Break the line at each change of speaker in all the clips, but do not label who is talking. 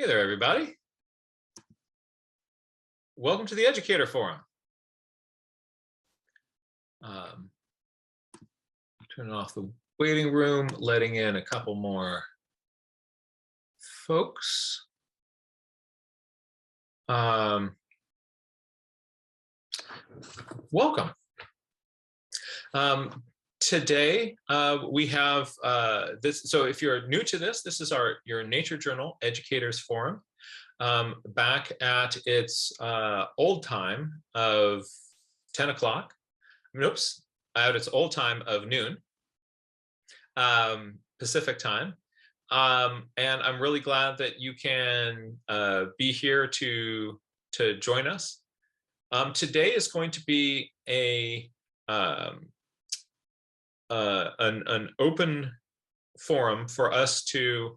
Hey there, everybody. Welcome to the Educator Forum. Turning off the waiting room, letting in a couple more folks. Welcome. Today we have this. So if you're new to this, this is your Nature Journal Educators Forum. Back at its old time of 10 o'clock. Oops, at its old time of noon Pacific time. And I'm really glad that you can be here to join us. Today is going to be an open forum for us to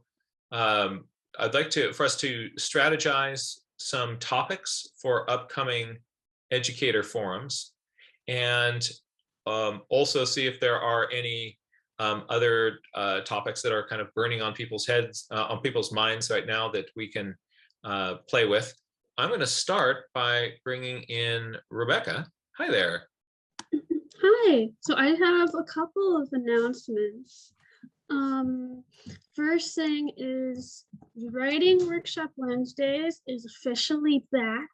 I'd like for us to strategize some topics for upcoming educator forums, and also see if there are any other topics that are kind of burning on people's heads, on people's minds right now that we can play with. I'm going to start by bringing in Rebecca. Hi there.
Hi. So I have a couple of announcements. First thing is Writing Workshop Wednesdays is officially back.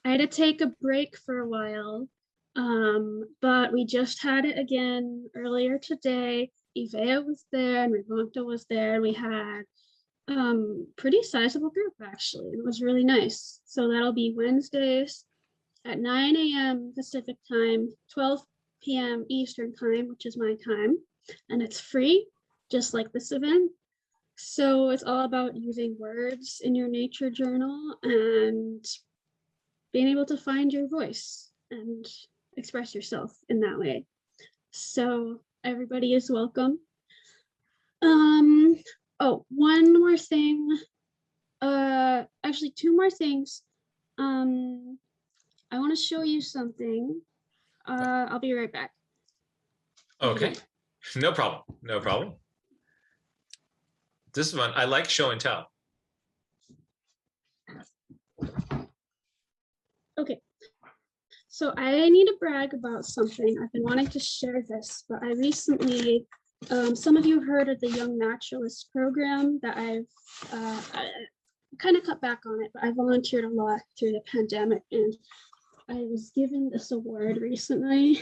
I had to take a break for a while, but we just had it again earlier today. Ivea was there and Rivonta was there. We had pretty sizable group actually. It was really nice. So that'll be Wednesdays at 9 a.m. Pacific time, 12 p.m. Eastern time, which is my time. And it's free, just like this event. So it's all about using words in your nature journal and being able to find your voice and express yourself in that way. So everybody is welcome. Oh, one more thing. Actually, two more things. I want to show you something. I'll be right back.
Okay. No problem. No problem. This is one. I like show and tell.
Okay. So I need to brag about something. I've been wanting to share this, but I recently, some of you heard of the Young Naturalist program that I kind of cut back on it, but I volunteered a lot through the pandemic, and I was given this award recently.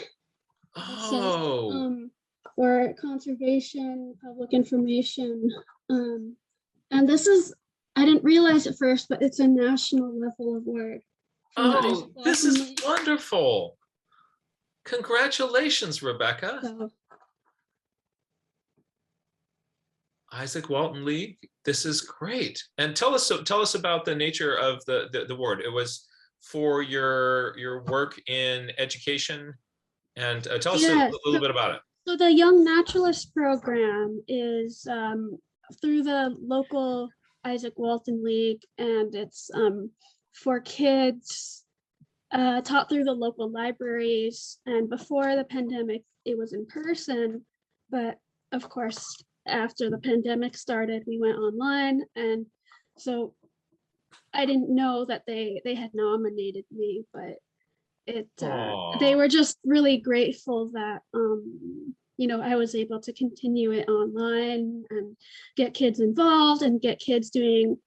Oh.
For conservation, public information. And this is, I didn't realize at first, but it's a national level award.
Oh, this is wonderful. Congratulations, Rebecca.
So,
Isaac Walton League, this is great. And tell us about the nature of the award. It was for your work in education, and tell us a little bit about it.
So the Young Naturalist program is through the local Isaac Walton League, and it's for kids taught through the local libraries. And before the pandemic, it was in person, but of course, after the pandemic started, we went online, and so I didn't know that they had nominated me, but they were just really grateful that I was able to continue it online and get kids involved and get kids doing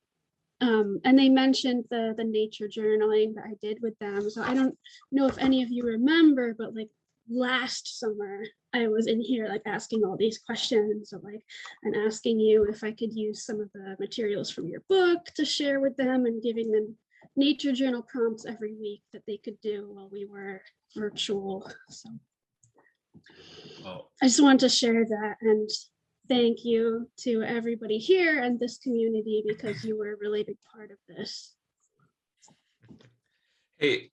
and they mentioned the nature journaling that I did with them. So I don't know if any of you remember, but like last summer I was in here like asking all these questions and asking you if I could use some of the materials from your book to share with them, and giving them nature journal prompts every week that they could do while we were virtual. So I just wanted to share that and thank you to everybody here and this community, because you were a really big part of this.
Hey,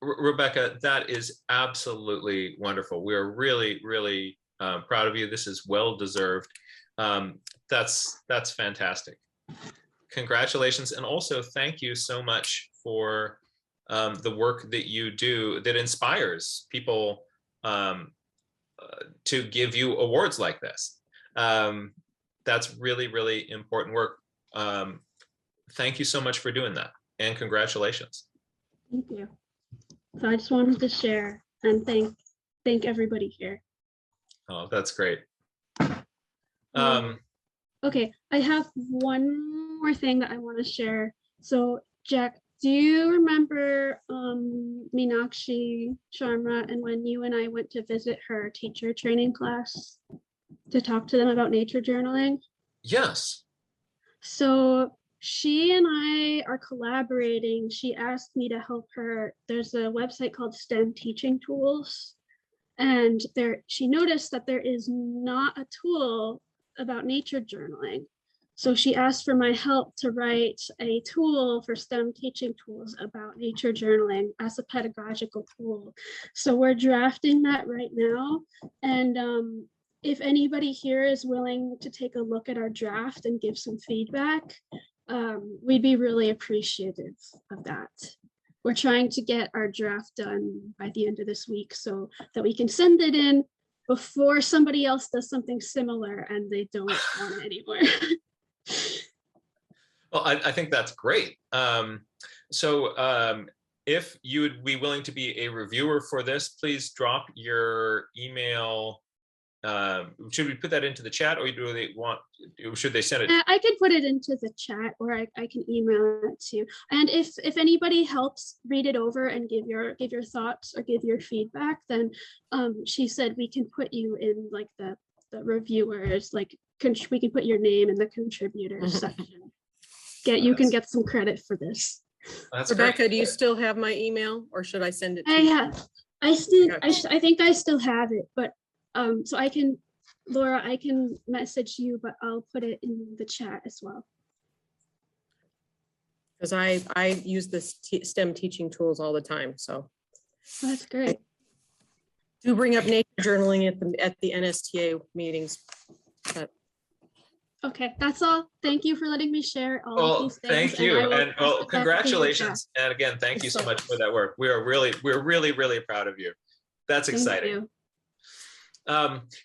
Rebecca, that is absolutely wonderful. We are really, really proud of you. This is well deserved. That's fantastic. Congratulations, and also thank you so much for the work that you do that inspires people to give you awards like this. That's really, really important work. thank you so much for doing that, and congratulations.
Thank you. So I just wanted to share and thank everybody here.
Oh, that's great.
Okay, I have one more thing that I want to share. So Jack, do you remember Meenakshi Sharma and when you and I went to visit her teacher training class to talk to them about nature journaling?
Yes.
So she and I are collaborating. She asked me to help her. There's a website called STEM Teaching Tools. And she noticed that there is not a tool about nature journaling. So she asked for my help to write a tool for STEM teaching tools about nature journaling as a pedagogical tool. So we're drafting that right now. And if anybody here is willing to take a look at our draft and give some feedback, we'd be really appreciative of that. We're trying to get our draft done by the end of this week so that we can send it in before somebody else does something similar and they don't want it anymore.
Well, I think that's great. If you would be willing to be a reviewer for this, please drop your email. Should we put that into the chat, or do they want? Should they send it?
I could put it into the chat, or I can email it to you. And if anybody helps read it over and give your thoughts or give your feedback, then she said we can put you in like the reviewers, like we can put your name in the contributors section. You can get some credit for this.
That's
Rebecca,
great.
do you still have my email, or should I send it to you?
Yeah, I think I still have it, but so I can, Laura, I can message you, but I'll put it in the chat as well.
Because I use this STEM teaching tools all the time, so.
Oh, that's great.
Do bring up nature journaling at the NSTA meetings. But.
Okay, that's all. Thank you for letting me share all of these things.
Thank you, and congratulations,
and
and again, thank you so much for that work. We're really proud of you. That's exciting.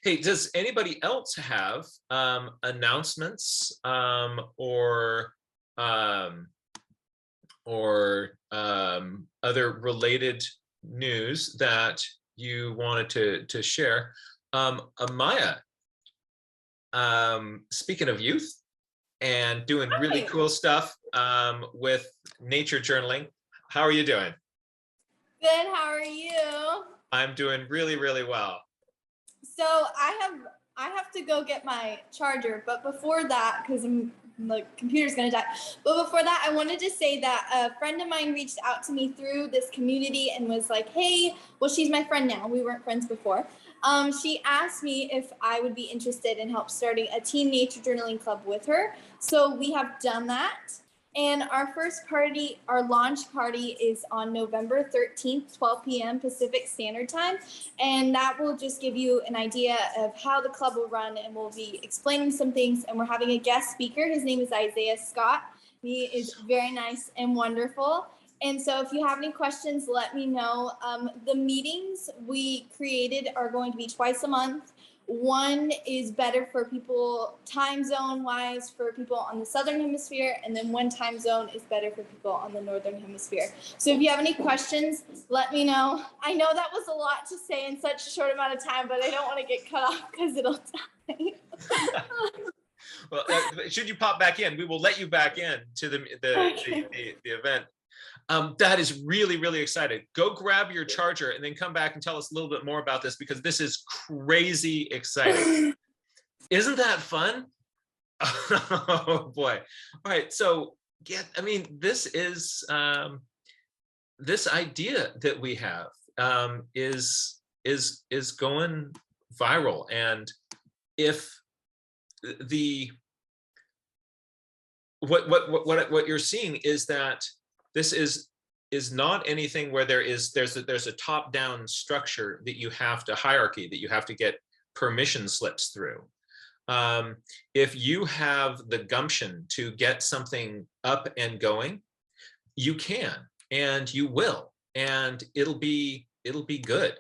Hey, does anybody else have announcements or other related news that you wanted to share? Amaya, speaking of youth and doing really cool stuff with nature journaling, how are you doing?
Good, how are you?
I'm doing really well.
So I have to go get my charger, but before that, because the computer's gonna die. But before that, I wanted to say that a friend of mine reached out to me through this community and was like, hey, well, she's my friend now. We weren't friends before. She asked me if I would be interested in help starting a teen nature journaling club with her. So we have done that. And our first party, our launch party, is on November 13th, 12 p.m. Pacific Standard Time. And that will just give you an idea of how the club will run, and we'll be explaining some things. And we're having a guest speaker. His name is Isaiah Scott. He is very nice and wonderful. And so if you have any questions, let me know. The meetings we created are going to be twice a month. One is better for people time zone wise for people on the southern hemisphere, and then one time zone is better for people on the northern hemisphere. So if you have any questions, let me know. I know that was a lot to say in such a short amount of time, but I don't want to get cut off because it'll die.
Well, should you pop back in, we will let you back in to the event. That is really exciting. Go grab your charger and then come back and tell us a little bit more about this, because this is crazy exciting. Isn't that fun? Oh boy. All right. So this is this idea that we have is going viral. And if what you're seeing is that this is not anything where there's a top-down structure that you have to hierarchy that you have to get permission slips through. If you have the gumption to get something up and going, you can, and you will, and it'll be good.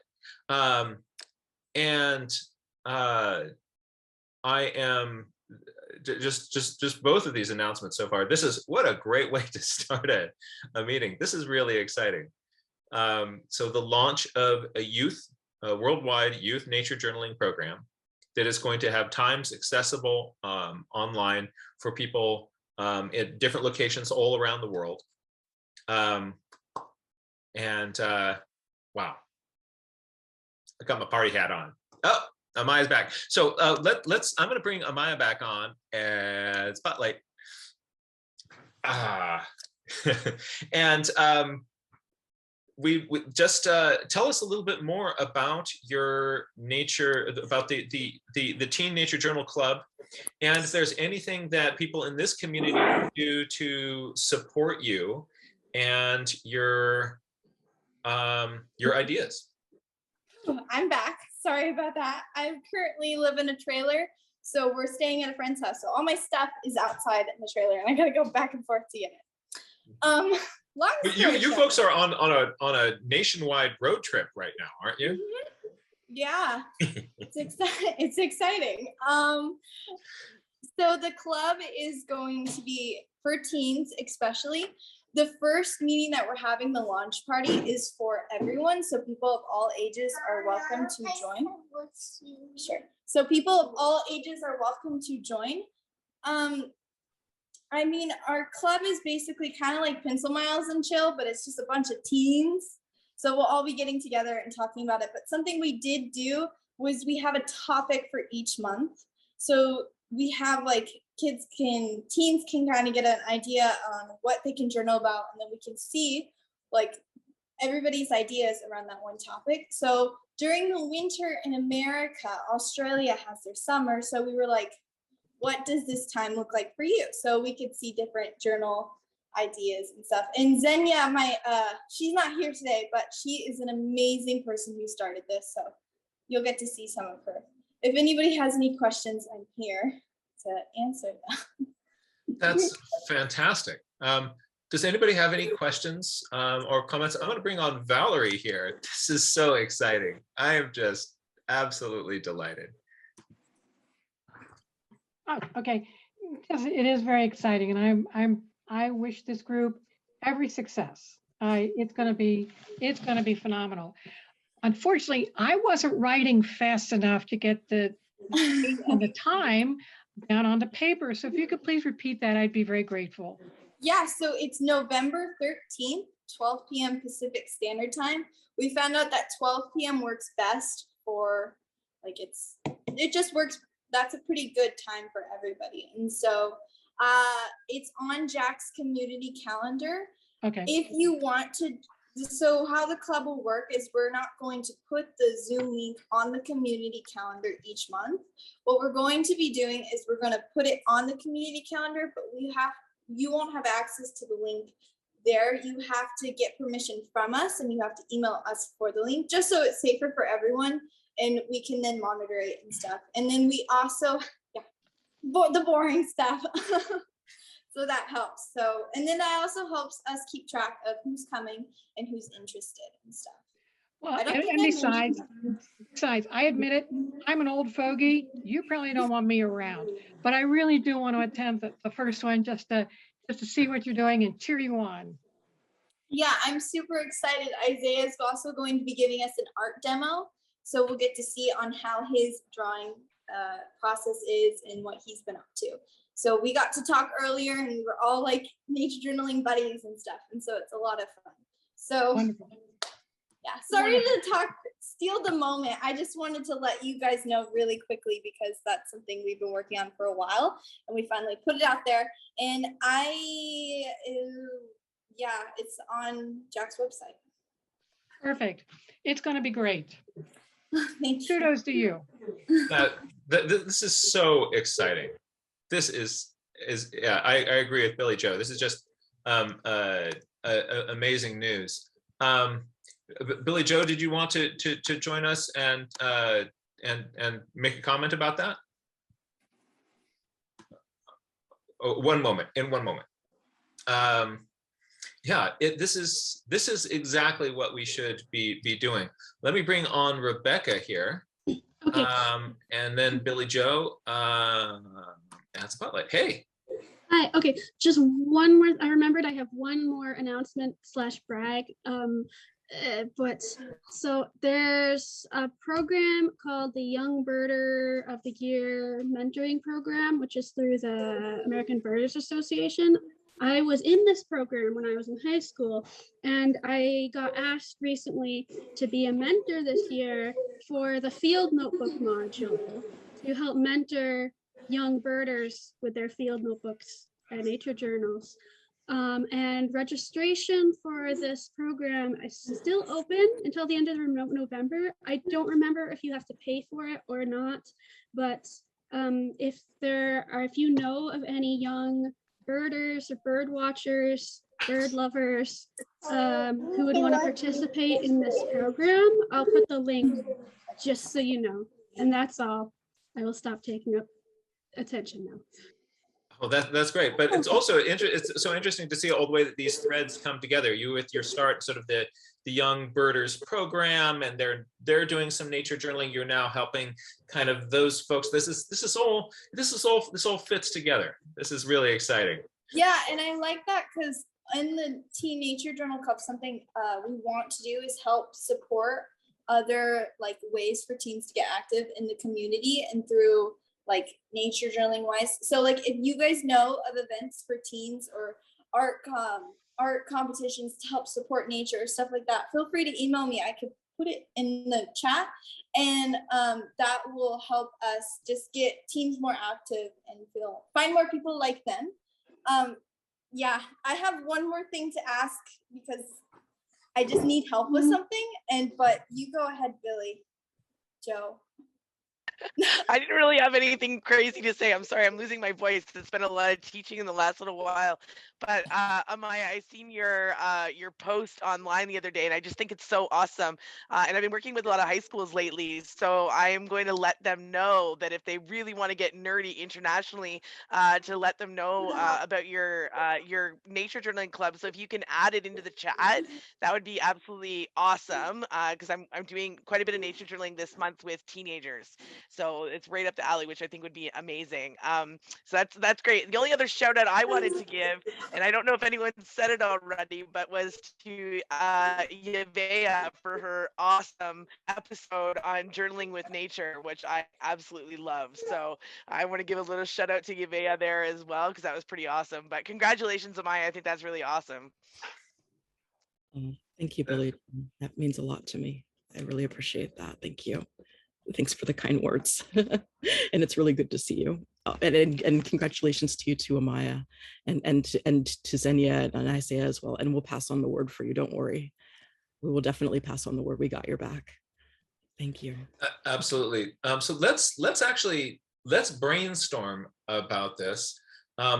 I am just both of these announcements so far. This is what a great way to start a meeting. This is really exciting. So the launch of a worldwide youth nature journaling program that is going to have times accessible online for people at different locations all around the world. Wow, I got my party hat on. Oh, Amaya's back. So I'm going to bring Amaya back on as spotlight. And we just tell us a little bit more about your nature, about the Teen Nature Journal Club, and if there's anything that people in this community can do to support you and your ideas.
I'm back. Sorry about that. I currently live in a trailer, so we're staying at a friend's house. So all my stuff is outside in the trailer, and I gotta go back and forth to get it.
But you folks are on a nationwide road trip right now, aren't you?
Mm-hmm. Yeah, it's exciting. So the club is going to be for teens, especially. The first meeting that we're having, the launch party, is for everyone. So people of all ages are welcome to join. Sure. So people of all ages are welcome to join. I mean, our club is basically kind of like Pencil Miles and Chill, but it's just a bunch of teens. So we'll all be getting together and talking about it. But something we did do was we have a topic for each month. So we have like teens can kind of get an idea on what they can journal about, and then we can see like everybody's ideas around that one topic. So during the winter in America, Australia has their summer. So we were like, what does this time look like for you? So we could see different journal ideas and stuff. And Xenia, she's not here today, but she is an amazing person who started this. So you'll get to see some of her. If anybody has any questions, I'm here to answer them.
That's fantastic. Does anybody have any questions or comments? I'm going to bring on Valerie here. This is so exciting. I am just absolutely delighted.
Oh, okay. It is very exciting, and I wish this group every success. It's going to be phenomenal. Unfortunately, I wasn't writing fast enough to get the date and the time down on the paper. So if you could please repeat that, I'd be very grateful.
Yeah, so it's November 13th, 12 p.m. Pacific Standard Time. We found out that 12 p.m. works best for, like, it just works. That's a pretty good time for everybody. And so it's on Jack's community calendar.
Okay.
If you want to, so how the club will work is we're not going to put the Zoom link on the community calendar each month. What we're going to be doing is we're going to put it on the community calendar, but you won't have access to the link there. You have to get permission from us, and you have to email us for the link, just so it's safer for everyone, and we can then monitor it and stuff. And then we also, the boring stuff. So that helps. So, and then that also helps us keep track of who's coming and who's interested and stuff.
Well, and besides, I admit it, I'm an old fogey. You probably don't want me around, but I really do want to attend the first one just to see what you're doing and cheer you on.
Yeah, I'm super excited. Isaiah is also going to be giving us an art demo. So we'll get to see on how his drawing process is and what he's been up to. So we got to talk earlier, and we were all like nature journaling buddies and stuff. And so it's a lot of fun. So
Wonderful.
Yeah, sorry to steal the moment. I just wanted to let you guys know really quickly, because that's something we've been working on for a while, and we finally put it out there. And it's on Jack's website.
Perfect. It's going to be great.
Thank you.
Kudos to you.
This is so exciting. This is I agree with Billy Joe. This is just amazing news. Billy Joe, did you want to join us and make a comment about that? Oh, one moment. This is exactly what we should be doing. Let me bring on Rebecca here.
Okay.
And then Billy Joe. Add Spotlight. Hey.
Hi, okay, just one more, I remembered I have one more announcement slash brag. But so there's a program called the Young Birder of the Year Mentoring Program, which is through the American Birders Association. I was in this program when I was in high school, and I got asked recently to be a mentor this year for the field notebook module to help mentor young birders with their field notebooks and nature journals. And registration for this program is still open until the end of November. I don't remember if you have to pay for it or not, but if you know of any young birders or bird watchers, bird lovers who would want to participate in this program, I'll put the link just so you know. And that's all. I will stop taking up attention now.
Well, that's great, but it's also it's so interesting to see all the way that these threads come together. You with your start, sort of the Young Birders program, and they're doing some nature journaling. You're now helping kind of those folks. This all fits together. This is really exciting.
Yeah, and I like that because in the Teen Nature Journal Club, something we want to do is help support other like ways for teens to get active in the community and through like nature journaling wise. So like if you guys know of events for teens or art competitions to help support nature or stuff like that, feel free to email me. I could put it in the chat, and that will help us just get teens more active and find more people like them. Yeah, I have one more thing to ask because I just need help with something, but you go ahead, Billy. Joe.
I didn't really have anything crazy to say. I'm sorry, I'm losing my voice. It's been a lot of teaching in the last little while. But Amaya, I seen your post online the other day, and I just think it's so awesome. And I've been working with a lot of high schools lately, so I am going to let them know that if they really want to get nerdy internationally, to let them know about your nature journaling club. So if you can add it into the chat, that would be absolutely awesome. Because I'm doing quite a bit of nature journaling this month with teenagers. So it's right up the alley, which I think would be amazing. So that's great. The only other shout out I wanted to give, and I don't know if anyone said it already, but was to Yavea for her awesome episode on journaling with nature, which I absolutely love. So I want to give a little shout out to Yavea there as well, because that was pretty awesome. But congratulations, Amaya. I think that's really awesome.
Thank you, Billy. That means a lot to me. I really appreciate that. Thank you. Thanks for the kind words. And it's really good to see you. And congratulations to you too, Amaya, and to Xenia and Isaiah as well. And we'll pass on the word for you. Don't worry. We will definitely pass on the word. We got your back. Thank you.
Absolutely. So let's brainstorm about this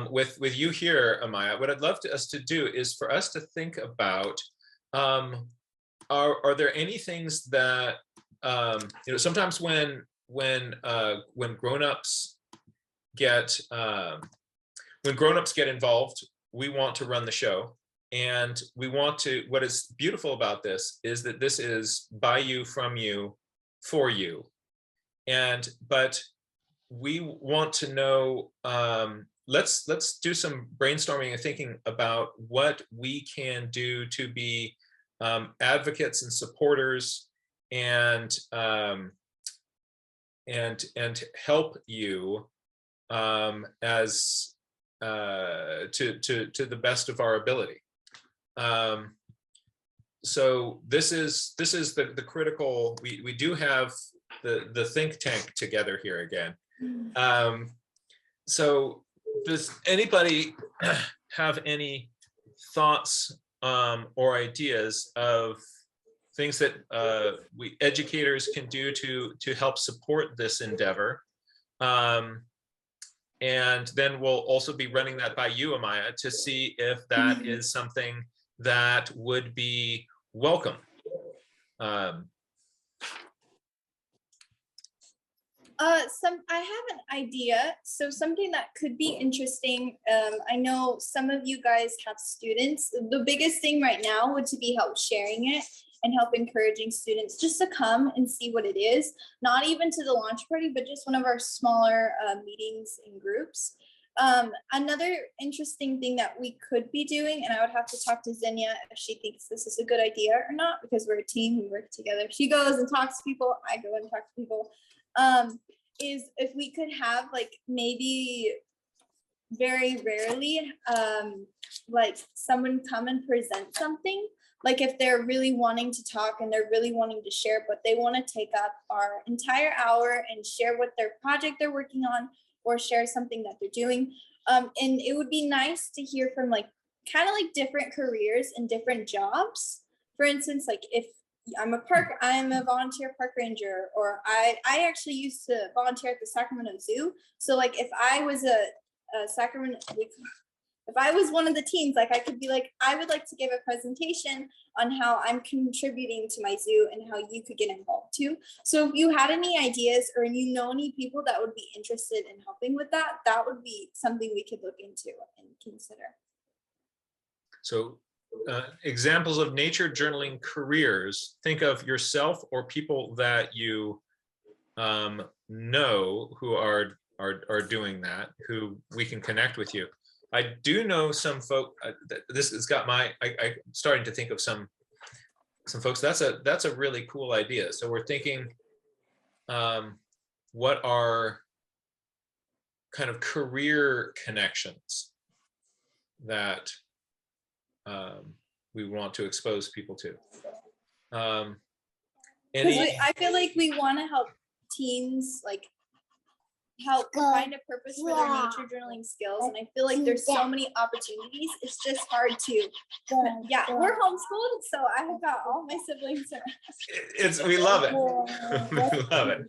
with you here, Amaya. What I'd love us to do is for us to think about, are there any things that sometimes when grown-ups get involved, we want to run the show, and we want to. What is beautiful about this is that this is by you, from you, for you, but we want to know. Let's do some brainstorming and thinking about what we can do to be advocates and supporters, and help you as to the best of our ability. So this is the critical. We do have the think tank together here again. So does anybody have any thoughts or ideas of things that we educators can do to help support this endeavor? And then we'll also be running that by you, Amaya, to see if that is something that would be welcome.
I have an idea. So something that could be interesting. I know some of you guys have students. The biggest thing right now would to be help sharing it and help encouraging students just to come and see what it is. Not even to the launch party, but just one of our smaller meetings in groups. Another interesting thing that we could be doing, and I would have to talk to Xenia if she thinks this is a good idea or not, because we're a team, we work together. She goes and talks to people, I go and talk to people, is if we could have like maybe very rarely like someone come and present something, like if they're really wanting to talk and they're really wanting to share, but they want to take up our entire hour and share what their project they're working on or share something that they're doing. And it would be nice to hear from like kind of like different careers and different jobs. For instance, like if I'm a volunteer park ranger, or I actually used to volunteer at the Sacramento Zoo. So like if I was if I was one of the teams, like I could be like, I would like to give a presentation on how I'm contributing to my zoo and how you could get involved too. So if you had any ideas or you know any people that would be interested in helping with that, that would be something we could look into and consider.
So examples of nature journaling careers, think of yourself or people that you know who are doing that, who we can connect with you. I do know some folk. This has got I'm starting to think of some folks. That's a really cool idea. So we're thinking, what are kind of career connections that we want to expose people to?
I feel like we want to help teens like help find a purpose for their nature journaling skills, and I feel like there's so many opportunities. It's just hard to. Yeah, we're homeschooled, so I have got all my siblings.
We love it. We love it.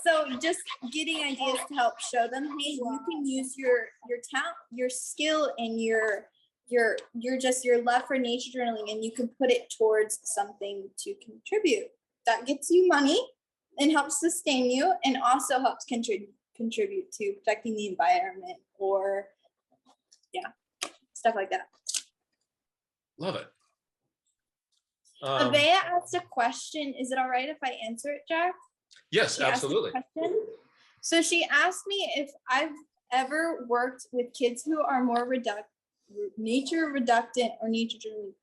So just getting ideas to help show them, hey, you can use your talent, your skill, and your love for nature journaling, and you can put it towards something to contribute that gets you money and helps sustain you, and also helps contribute to protecting the environment, or stuff like that.
Love it.
Amaya asked a question. Is it all right if I answer it, Jack?
Yes, absolutely.
So she asked me if I've ever worked with kids who are more nature reductant or nature journaling.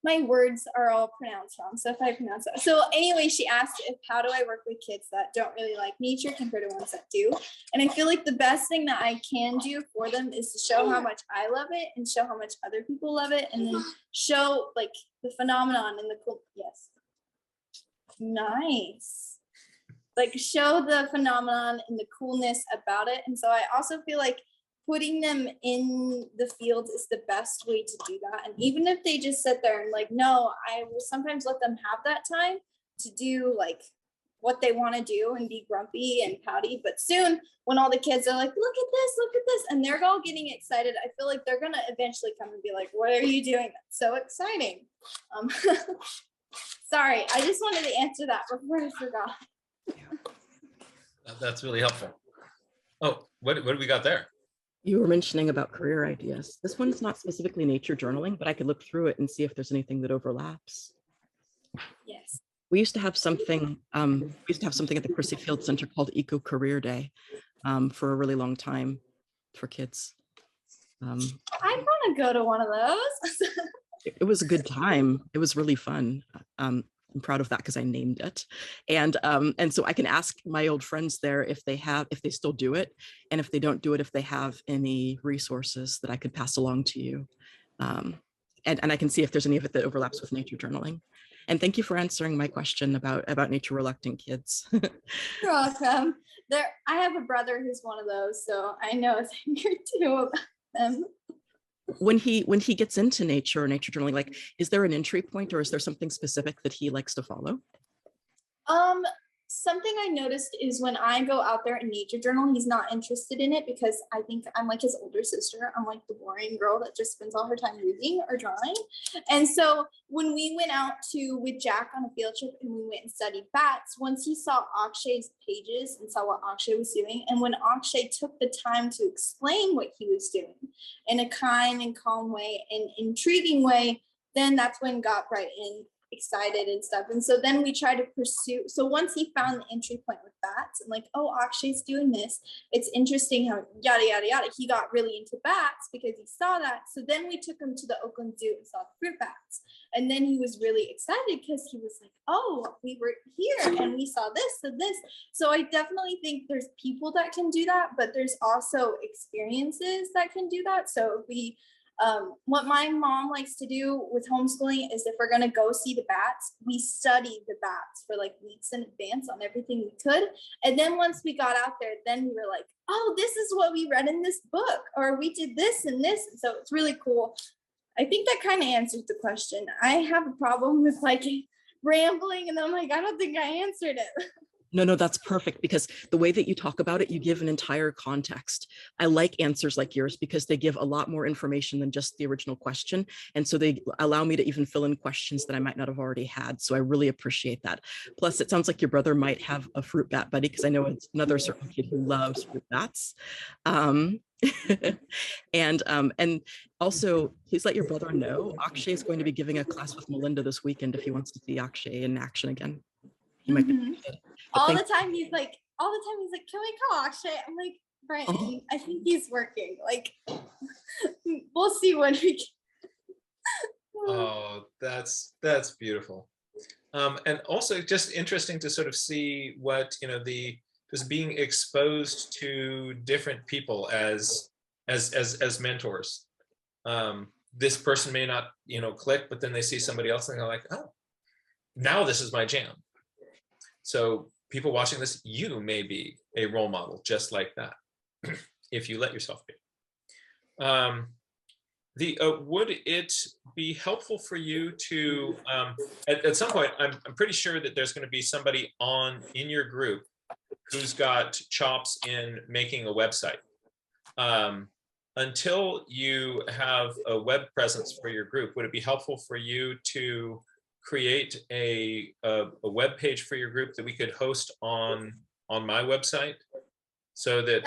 My words are all pronounced wrong, so if I pronounce that. So anyway, she asked how do I work with kids that don't really like nature compared to ones that do. And I feel like the best thing that I can do for them is to show how much I love it and show how much other people love it, and then show like the phenomenon and the cool. Yes. Nice. Like show the phenomenon and the coolness about it. And so I also feel like putting them in the field is the best way to do that. And even if they just sit there and like, no, I will sometimes let them have that time to do like what they want to do and be grumpy and pouty. But soon when all the kids are like, look at this, and they're all getting excited, I feel like they're going to eventually come and be like, what are you doing? That's so exciting. Sorry, I just wanted to answer that before I forgot.
That's really helpful. Oh, what do we got there?
You were mentioning about career ideas. This one's not specifically nature journaling, but I could look through it and see if there's anything that overlaps.
Yes.
We used to have something. We used to have something at the Chrissy Field Center called Eco Career Day for a really long time for kids.
I want to go to one of those.
It was a good time. It was really fun. I'm proud of that because I named it. And so I can ask my old friends there if they still do it. And if they don't do it, if they have any resources that I could pass along to you. And I can see if there's any of it that overlaps with nature journaling. And thank you for answering my question about nature reluctant kids.
You're welcome. I have a brother who's one of those, so I know a thing or two about them.
When he gets into nature or nature journaling, like, is there an entry point or is there something specific that he likes to follow?
Something I noticed is when I go out there and nature journal, he's not interested in it because I think I'm like his older sister. I'm like the boring girl that just spends all her time reading or drawing. And so when we went out with Jack on a field trip and we went and studied bats, once he saw Akshay's pages and saw what Akshay was doing, and when Akshay took the time to explain what he was doing in a kind and calm way and intriguing way, then that's when got right in excited and stuff. And so then we try to pursue. So once he found the entry point with bats and like, oh, Akshay's doing this. It's interesting how yada, yada, yada. He got really into bats because he saw that. So then we took him to the Oakland Zoo and saw the fruit bats. And then he was really excited because he was like, oh, we were here and we saw this and this. So I definitely think there's people that can do that, but there's also experiences that can do that. So if we, what my mom likes to do with homeschooling is if we're going to go see the bats, we study the bats for like weeks in advance on everything we could. And then once we got out there, then we were like, oh, this is what we read in this book, or we did this and this. And so it's really cool. I think that kind of answers the question. I have a problem with like rambling and I'm like, I don't think I answered it.
No, that's perfect, because the way that you talk about it, you give an entire context. I like answers like yours because they give a lot more information than just the original question. And so they allow me to even fill in questions that I might not have already had. So I really appreciate that. Plus, it sounds like your brother might have a fruit bat buddy, because I know it's another certain kid who loves fruit bats. And also, please let your brother know Akshay is going to be giving a class with Melinda this weekend if he wants to see Akshay in action again. He might be interested.
All the time he's like, can we call Akshay? I'm like, Brian, I think he's working. Like, we'll see when we can.
Oh, that's beautiful. And also just interesting to sort of see what, you know, just being exposed to different people as mentors. This person may not, you know, click, but then they see somebody else and they're like, oh, now this is my jam. So people watching this, you may be a role model just like that, if you let yourself be. Would it be helpful for you to, at some point, I'm pretty sure that there's going to be somebody in your group who's got chops in making a website. Until you have a web presence for your group, would it be helpful for you to create a web page for your group that we could host on my website, so that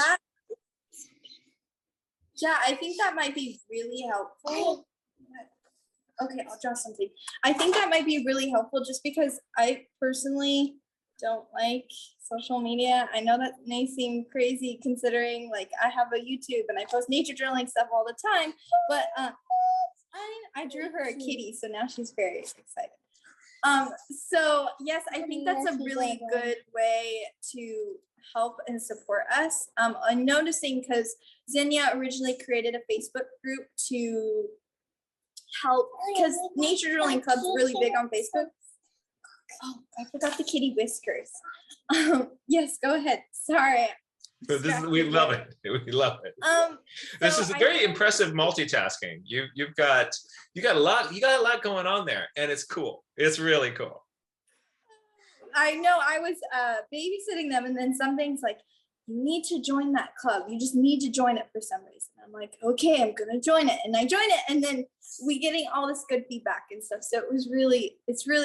yeah, I think that might be really helpful. Okay, I'll draw something. I think that might be really helpful just because I personally don't like social media. I know that may seem crazy considering like I have a YouTube and I post nature journaling stuff all the time, but I drew her a kitty, so now she's very excited. So yes, I think that's a really good way to help and support us. I'm noticing because Xenia originally created a Facebook group to help, because Nature Journaling Club's really big on Facebook. Oh, I forgot the kitty whiskers. Yes, go ahead. Sorry.
We love it. We love it. This is very impressive multitasking. You've got a lot going on there, and it's cool. It's really cool.
I know. I was babysitting them, and then something's like, you need to join that club. You just need to join it for some reason. I'm like, okay, I'm gonna join it, and I join it, and then we getting all this good feedback and stuff. So it's really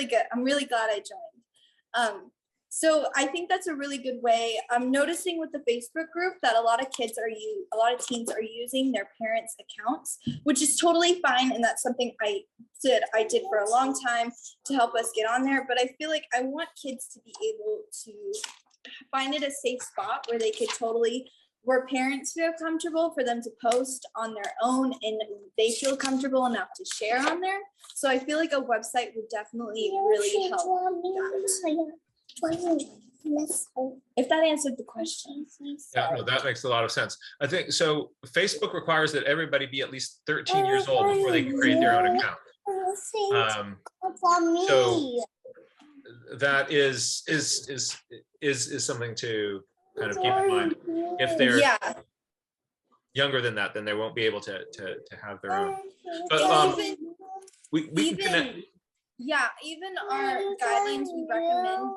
good. I'm really glad I joined. So I think that's a really good way. I'm noticing with the Facebook group that a lot of teens are using their parents' accounts, which is totally fine. And that's something I did for a long time to help us get on there. But I feel like I want kids to be able to find it a safe spot where they could where parents feel comfortable for them to post on their own and they feel comfortable enough to share on there. So I feel like a website would definitely really help that. If that answered the question.
Yeah, no, that makes a lot of sense. I think so. Facebook requires that everybody be at least 13 years old before they can create their own account. So that is something to kind of keep in mind. If they're younger than that, then they won't be able to have their own. But we can connect.
Yeah, even our guidelines, we recommend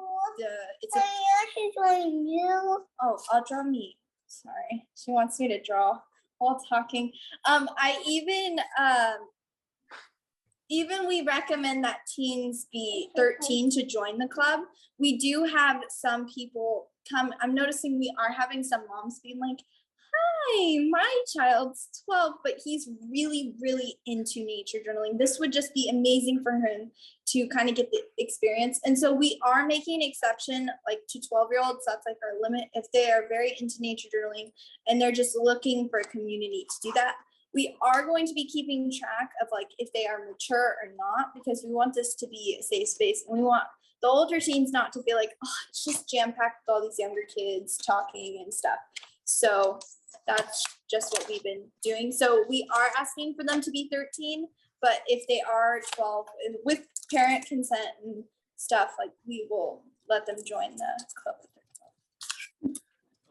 I'll draw me. Sorry, she wants me to draw while talking. Even we recommend that teens be 13 to join the club. We do have some people come. I'm noticing we are having some moms being like, hi, my child's 12, but he's really, really into nature journaling. This would just be amazing for him to kind of get the experience. And so we are making an exception like to 12-year-olds. That's like our limit. If they are very into nature journaling and they're just looking for a community to do that, we are going to be keeping track of like if they are mature or not, because we want this to be a safe space, and we want the older teens not to feel like, oh, it's just jam-packed with all these younger kids talking and stuff. So that's just what we've been doing. So we are asking for them to be 13, but if they are 12 with parent consent and stuff, like we will let them join the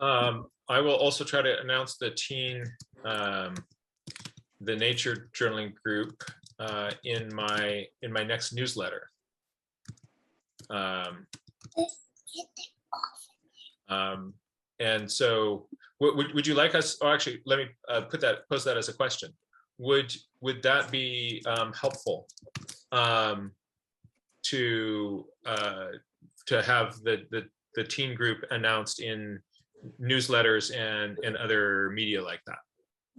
club.
I will also try to announce the the nature journaling group in my next newsletter. And so would you like us, or actually let me pose that as a question. Would that be helpful to have the teen group announced in newsletters and other media like that?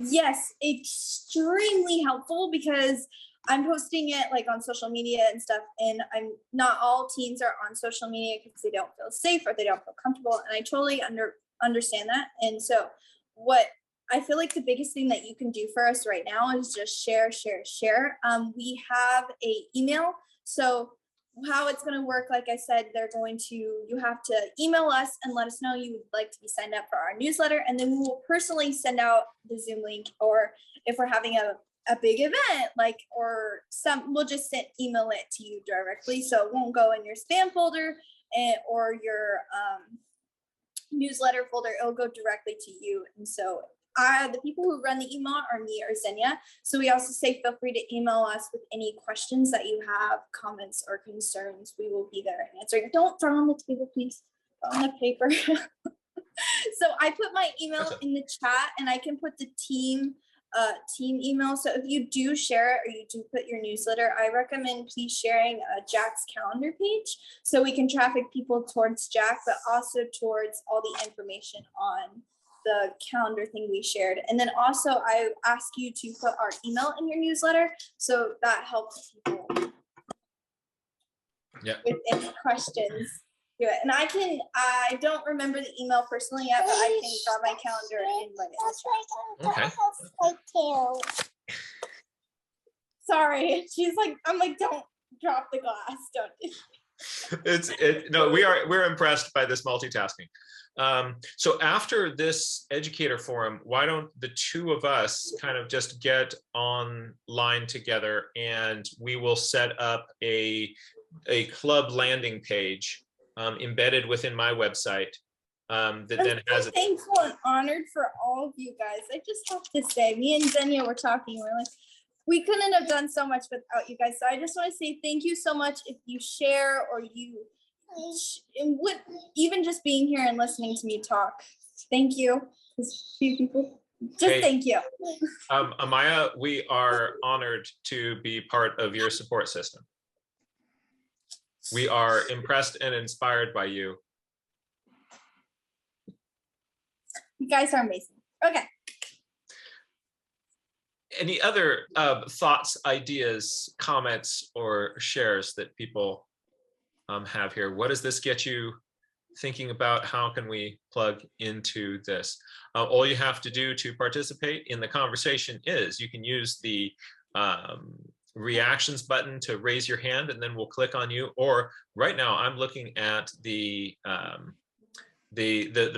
Yes, extremely helpful, because I'm posting it like on social media and stuff, and I'm not all teens are on social media because they don't feel safe or they don't feel comfortable, and I totally understand that. And so what I feel like the biggest thing that you can do for us right now is just share. We have a email, so how it's going to work, like I said, you have to email us and let us know you would like to be signed up for our newsletter, and then we will personally send out the Zoom link, or if we're having a big event, like, or we'll just email it to you directly, so it won't go in your spam folder or your newsletter folder. It'll go directly to you. And so the people who run the email are me or Xenia. So we also say feel free to email us with any questions that you have, comments or concerns. We will be there answering. Don't draw on the table, please. Draw on the paper. So I put my email in the chat, and I can put the team email. So if you do share it or you do put your newsletter, I recommend please sharing Jack's calendar page, so we can traffic people towards Jack, but also towards all the information on the calendar thing we shared. And then also I ask you to put our email in your newsletter, so that helps people with any questions. Do it. And I don't remember the email personally yet, but I can draw my calendar and write it. Okay. Sorry, she's like, I'm like, don't drop the glass, don't.
No, we're impressed by this multitasking. So after this educator forum, why don't the two of us kind of just get online together, and we will set up a club landing page embedded within my website that then has
I'm thankful and honored for all of you guys. I just have to say, me and Xenia were talking, we're like, we couldn't have done so much without you guys. So I just want to say thank you so much if you share, or you even just being here and listening to me talk. Thank you. There's a few people. Thank you.
Amaya, we are honored to be part of your support system. We are impressed and inspired by you.
You guys are amazing. Okay.
Any other thoughts, ideas, comments, or shares that people have here? What does this get you thinking about? How can we plug into this? All you have to do to participate in the conversation is you can use the reactions button to raise your hand, and then we'll click on you. Or right now I'm looking at the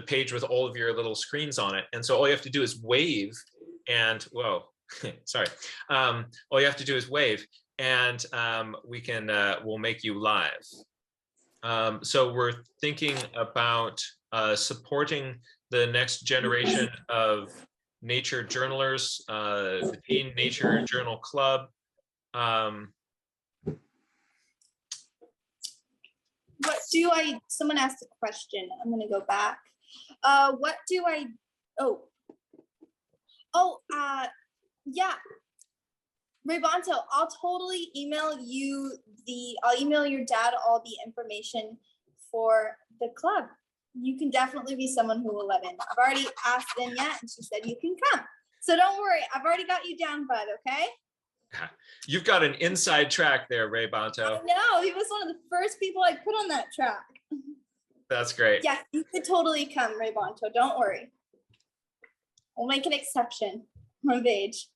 page with all of your little screens on it, and so all you have to do is wave, and whoa, sorry, all you have to do is wave, and we'll make you live. So we're thinking about supporting the next generation of nature journalers, the Teen Nature Journal Club.
Someone asked a question. I'm going to go back. Yeah. Raybanto, I'll totally email you I'll email your dad all the information for the club. you can definitely be someone who will let in. I've already asked Vinya and she said you can come. So don't worry, I've already got you down, bud, okay?
You've got an inside track there, Ray
I
Bonto.
know, he was one of the first people I put on that track.
That's great.
Yeah, you could totally come, Ray Bonto, don't worry. We'll make an exception of age.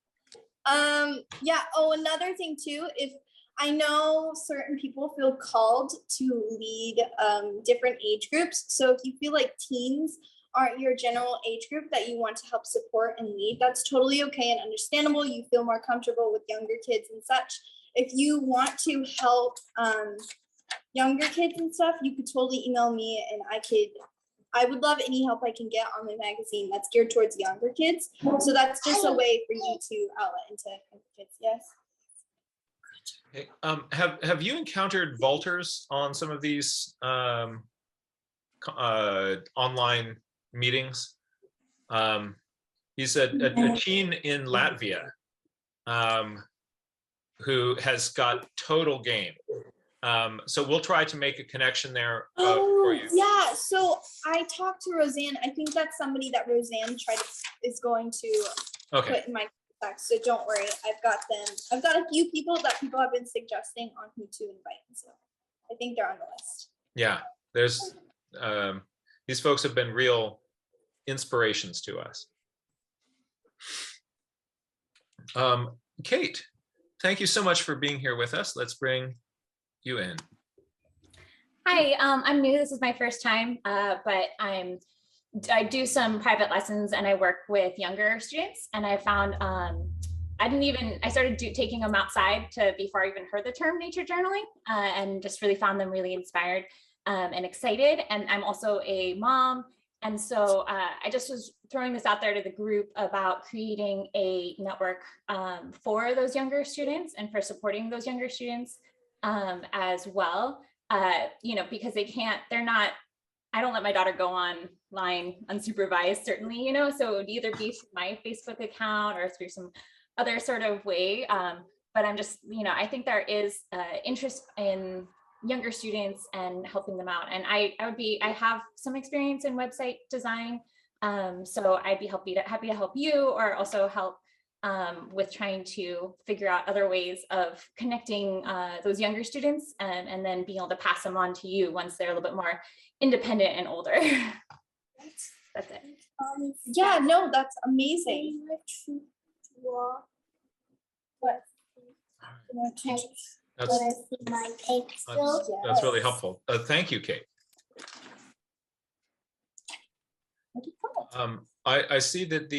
Yeah, oh, another thing too, if I know certain people feel called to lead different age groups. So if you feel like teens aren't your general age group that you want to help support and lead, that's totally okay and understandable. You feel more comfortable with younger kids and such. If you want to help younger kids and stuff, you could totally email me and I would love any help I can get on the magazine that's geared towards younger kids. So that's just a way for you to outlet into kids, yes.
Okay. Have you encountered vaulters on some of these online meetings? He's a teen in Latvia who has got total game. So we'll try to make a connection there for you.
Yeah, so I talked to Roseanne. I think that's somebody that Roseanne is going to put in my contact. So don't worry, I've got them. I've got a few people that people have been suggesting on who to invite. So I think they're on the list.
Yeah, there's these folks have been real inspirations to us. Kate, thank you so much for being here with us. Let's bring you in.
Hi, I'm new. This is my first time, but I do some private lessons and I work with younger students. And I found I started taking them outside before I even heard the term nature journaling, and just really found them really inspired and excited. And I'm also a mom. And so I just was throwing this out there to the group about creating a network for those younger students and for supporting those younger students as well, because I don't let my daughter go online unsupervised, certainly, so it would either be through my Facebook account or through some other sort of way. But I'm just, I think there is interest in younger students and helping them out. And I have some experience in website design. So I'd be happy to help you, or also help with trying to figure out other ways of connecting those younger students and then being able to pass them on to you once they're a little bit more independent and older. That's it.
Yeah, no, that's amazing. What?
That's really helpful. Thank you, Kate. I see that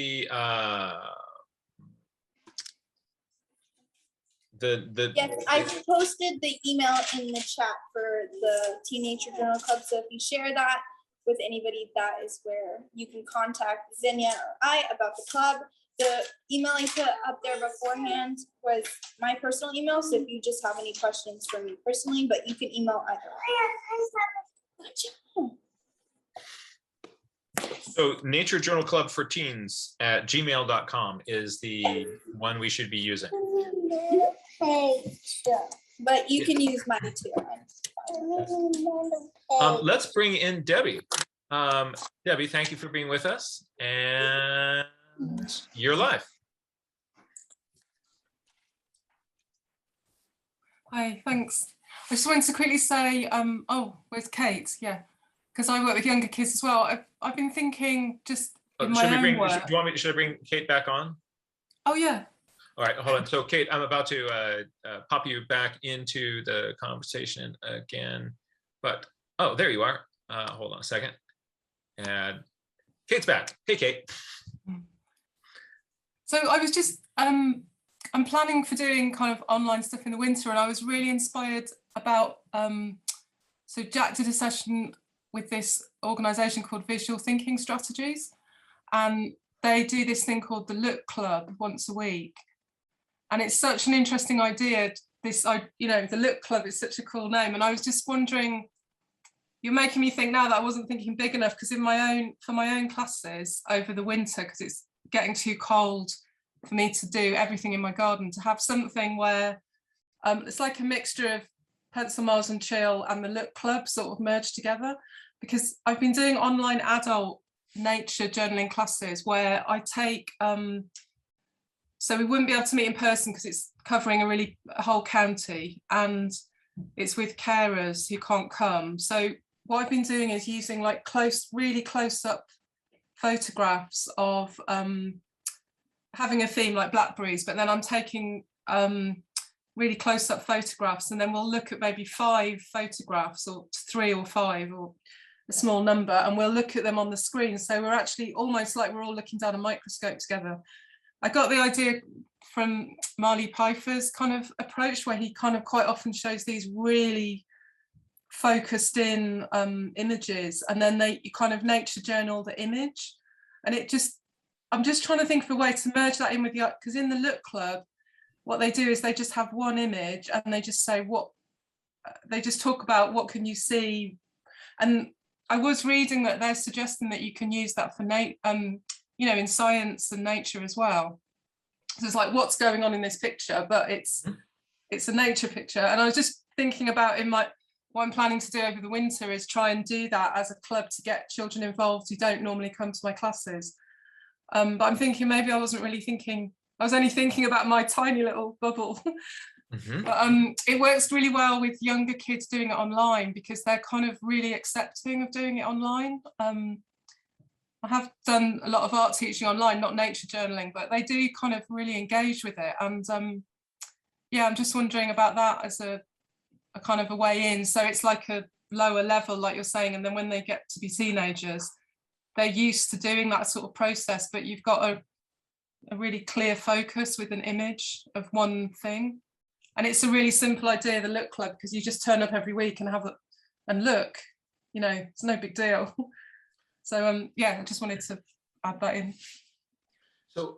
yes, I posted the email in the chat for the Teenager Journal Club. So if you share that with anybody, that is where you can contact Xenia or I about the club. The email I put up there beforehand was my personal email. So if you just have any questions for me personally, but you can email either.
So Nature Journal Club for Teens at gmail.com is the one we should be using.
But you can use mine too.
Let's bring in Debbie. Debbie, thank you for being with us, and you're live.
Hi, thanks. I just wanted to quickly say, where's Kate? Yeah, because I work with younger kids as well. I've been thinking just in my own work.
Should I bring Kate back on?
Oh yeah.
All right, hold on. So Kate, I'm about to pop you back into the conversation again, but, oh, there you are. Hold on a second. And Kate's back. Hey, Kate.
So I was just, I'm planning for doing kind of online stuff in the winter, and I was really inspired about, so Jack did a session with this organisation called Visual Thinking Strategies, and they do this thing called the Look Club once a week. And it's such an interesting idea. The Look Club is such a cool name. And I was just wondering, you're making me think now that I wasn't thinking big enough, because for my own classes over the winter, because it's getting too cold for me to do everything in my garden, to have something where it's like a mixture of Pencil Mars and Chill and the Look Club sort of merged together. because I've been doing online adult nature journaling classes where I take, so we wouldn't be able to meet in person because it's covering a whole county, and it's with carers who can't come. So what I've been doing is using like really close up photographs of having a theme like blackberries, but then I'm taking really close up photographs, and then we'll look at maybe 5 photographs, or 3 or 5, or a small number, and we'll look at them on the screen. So we're actually almost like we're all looking down a microscope together. I got the idea from Marley Pfeiffer's kind of approach, where he kind of quite often shows these really focused in images, and then you kind of nature journal the image. And I'm just trying to think of a way to merge that in with the, because in the Look Club, what they do is they just have one image and they just say they just talk about what can you see. And I was reading that they're suggesting that you can use that for you know, in science and nature as well. So it's like, what's going on in this picture, but it's a nature picture. And I was just thinking about what I'm planning to do over the winter is try and do that as a club to get children involved who don't normally come to my classes. But I'm thinking maybe I wasn't really thinking, I was only thinking about my tiny little bubble. But it works really well with younger kids doing it online, because they're kind of really accepting of doing it online. I have done a lot of art teaching online, not nature journaling, but they do kind of really engage with it. And yeah, I'm just wondering about that as a kind of a way in. So it's like a lower level, like you're saying, and then when they get to be teenagers, they're used to doing that sort of process, but you've got a really clear focus with an image of one thing. And it's a really simple idea, the Look Club, because you just turn up every week and and look, you know, it's no big deal. So yeah, I just wanted to add that in.
So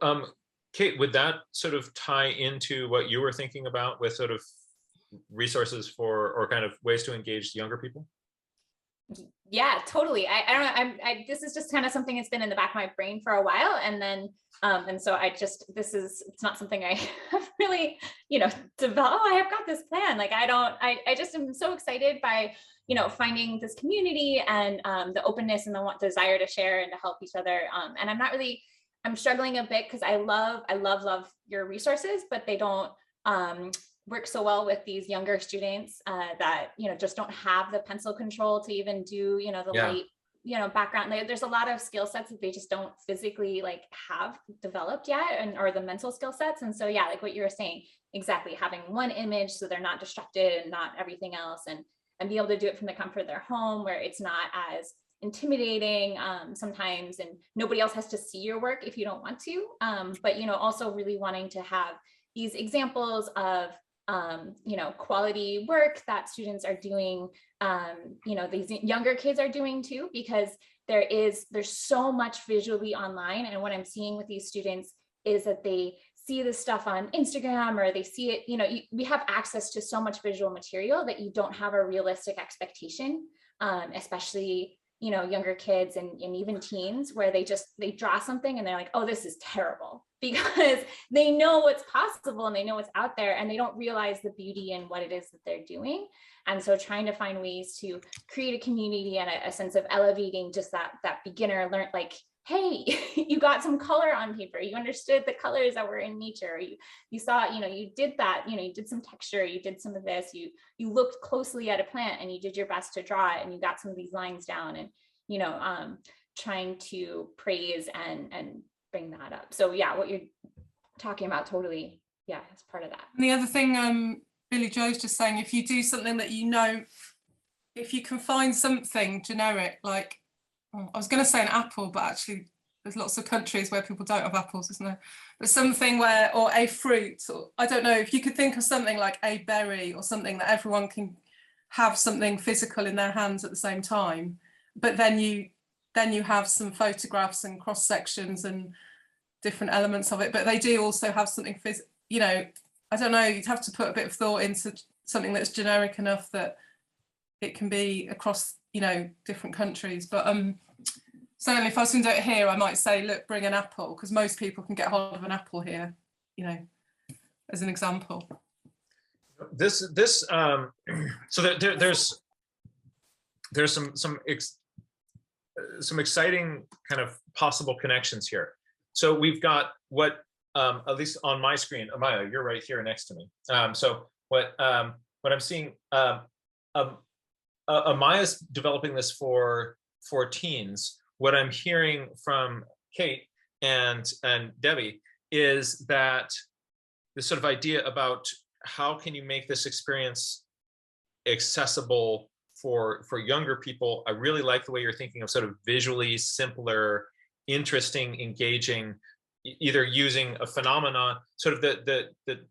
Kate, would that sort of tie into what you were thinking about with sort of resources for, or kind of ways to engage younger people?
Yeah, totally. I don't know. This is just kind of something that's been in the back of my brain for a while. And then, and so it's not something I have really, you know, developed. Oh, I have got this plan. Like, I just am so excited by, you know, finding this community and the openness and the desire to share and to help each other. And I'm struggling a bit because I love your resources, but they don't, work so well with these younger students that, you know, just don't have the pencil control to even do, you know, the light, you know, background. There's a lot of skill sets that they just don't physically like have developed yet, or the mental skill sets. And so, yeah, like what you were saying, exactly, having one image so they're not distracted and not everything else, and be able to do it from the comfort of their home, where it's not as intimidating sometimes, and nobody else has to see your work if you don't want to. But, you know, also really wanting to have these examples of you know, quality work that students are doing, you know, these younger kids are doing too, because there's so much visually online. And what I'm seeing with these students is that they see this stuff on Instagram, or they see it, you know, we have access to so much visual material that you don't have a realistic expectation, especially, you know, younger kids and even teens, where they draw something and they're like, oh, this is terrible, because they know what's possible and they know what's out there, and they don't realize the beauty in what it is that they're doing. And so trying to find ways to create a community and a sense of elevating just that beginner learn, like, hey, you got some color on paper, you understood the colors that were in nature, you saw, you know, you did that, you know, you did some texture, you did some of this, you looked closely at a plant and you did your best to draw it, and you got some of these lines down, and, you know, trying to praise and bring that up. So yeah, what you're talking about, totally, yeah, it's part of that.
And the other thing Billy Joe's just saying, if you do something that, you know, if you can find something generic, like, I was going to say an apple, but actually there's lots of countries where people don't have apples, isn't there? But something where, or a fruit, or I don't know, if you could think of something like a berry, or something that everyone can have something physical in their hands at the same time, but then you have some photographs and cross sections and different elements of it. But they do also have something you know, I don't know, you'd have to put a bit of thought into something that's generic enough that it can be across, you know, different countries. But certainly if I was going to do it here, I might say, look, bring an apple, because most people can get hold of an apple here, you know, as an example.
So there's some some exciting kind of possible connections here. So we've got what, at least on my screen, Amaya, you're right here next to me. So what I'm seeing, Amaya's developing this for teens. What I'm hearing from Kate and Debbie is that this sort of idea about how can you make this experience accessible for younger people. I really like the way you're thinking of sort of visually simpler, interesting, engaging, either using a phenomenon, sort of the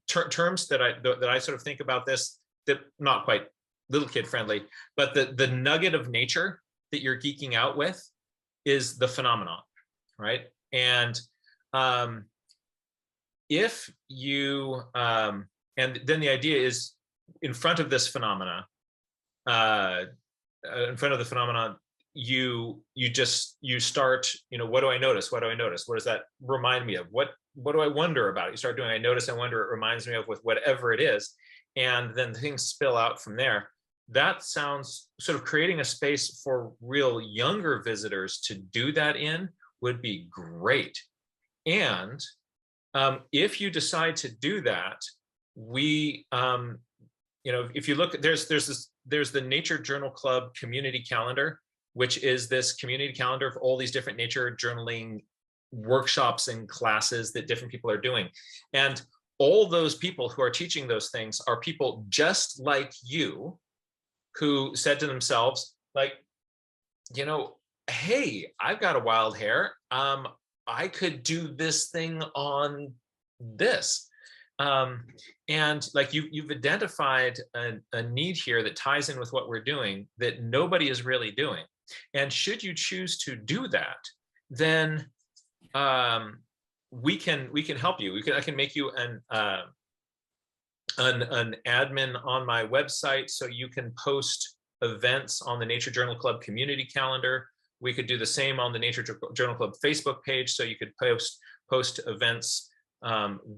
terms that I sort of think about this, that not quite little kid friendly, but the nugget of nature that you're geeking out with is the phenomenon, right? And if you, and then the idea is in front of this phenomena, in front of the phenomenon, you start, what do I notice? What do I notice? What does that remind me of? What do I wonder about? You start doing, I notice, I wonder, it reminds me of, with whatever it is. And then things spill out from there. That sounds, sort of creating a space for real younger visitors to do that in would be great. And if you decide to do that, we, if you look, there's the Nature Journal Club community calendar, which is this community calendar of all these different nature journaling workshops and classes that different people are doing. And all those people who are teaching those things are people just like you, who said to themselves, like, hey, I've got a wild hair. I could do this thing on this. And like you've identified a need here that ties in with what we're doing that nobody is really doing. And should you choose to do that, then we can help you. I can make you an admin on my website, so you can post events on the Nature Journal Club community calendar. We could do the same on the Nature Journal Club Facebook page, so you could post events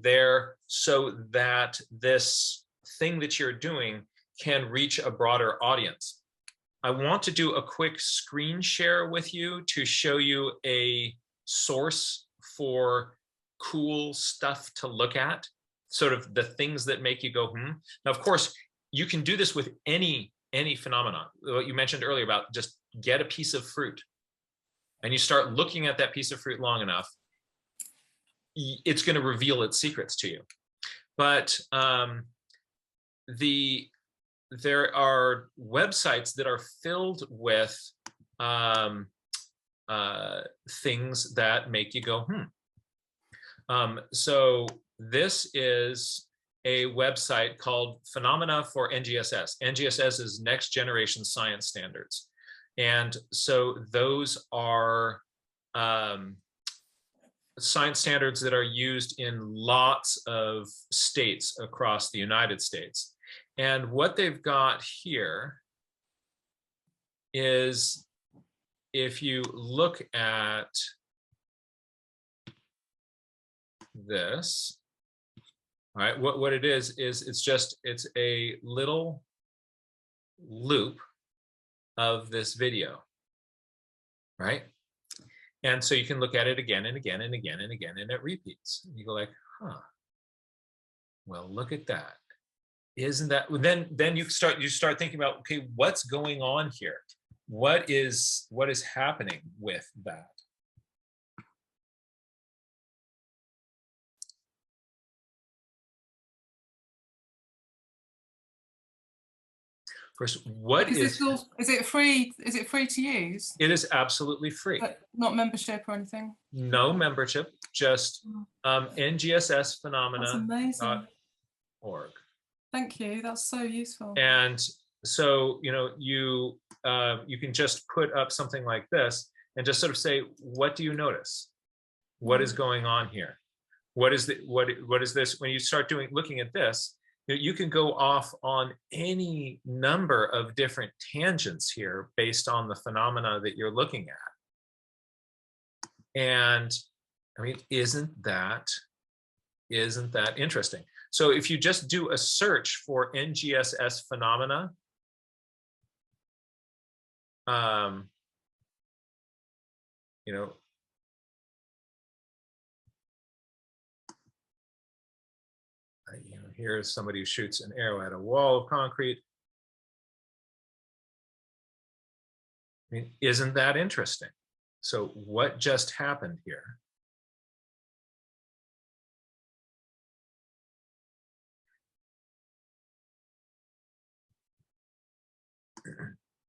there, so that this thing that you're doing can reach a broader audience. I want to do a quick screen share with you to show you a source for cool stuff to look at, sort of the things that make you go, hmm. Now, of course, you can do this with any phenomenon. What you mentioned earlier about just get a piece of fruit and you start looking at that piece of fruit long enough, it's going to reveal its secrets to you. But there are websites that are filled with things that make you go, hmm. So this is a website called Phenomena for NGSS. NGSS is Next Generation Science Standards. And so those are science standards that are used in lots of states across the United States. And what they've got here is, if you look at this, all right, what it is it's a little loop of this video, right? And so you can look at it again and again and again and again, and it repeats. You go like, huh, well, look at that. Isn't that, then you start thinking about, okay, what's going on here? What is happening with that? First,
is it free? Is it free to use?
It is absolutely free.
But not membership or anything?
No membership, just NGSSphenomena.org.
Thank you. That's so useful.
And so, you can just put up something like this and just sort of say, what do you notice? What is going on here? What is this? When you start looking at this, you can go off on any number of different tangents here based on the phenomena that you're looking at. And I mean, isn't that interesting? So if you just do a search for NGSS phenomena, you know, here's somebody who shoots an arrow at a wall of concrete. I mean, isn't that interesting? So what just happened here?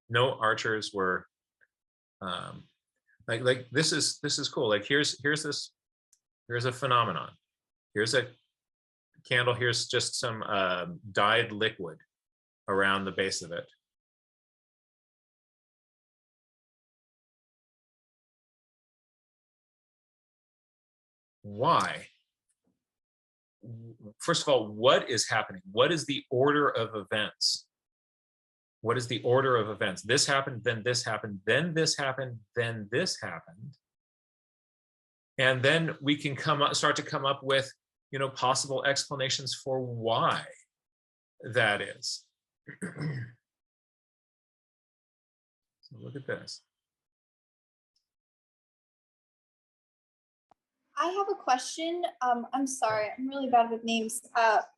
No archers were like this is cool. Like here's a phenomenon. Here's a candle. Here's just some dyed liquid around the base of it. Why? First of all, what is happening? What is the order of events? What is the order of events? This happened, then this happened, then this happened, then this happened. And then we can start to come up with, you know, possible explanations for why that is. So look at this.
I have a question. I'm sorry, I'm really bad with names.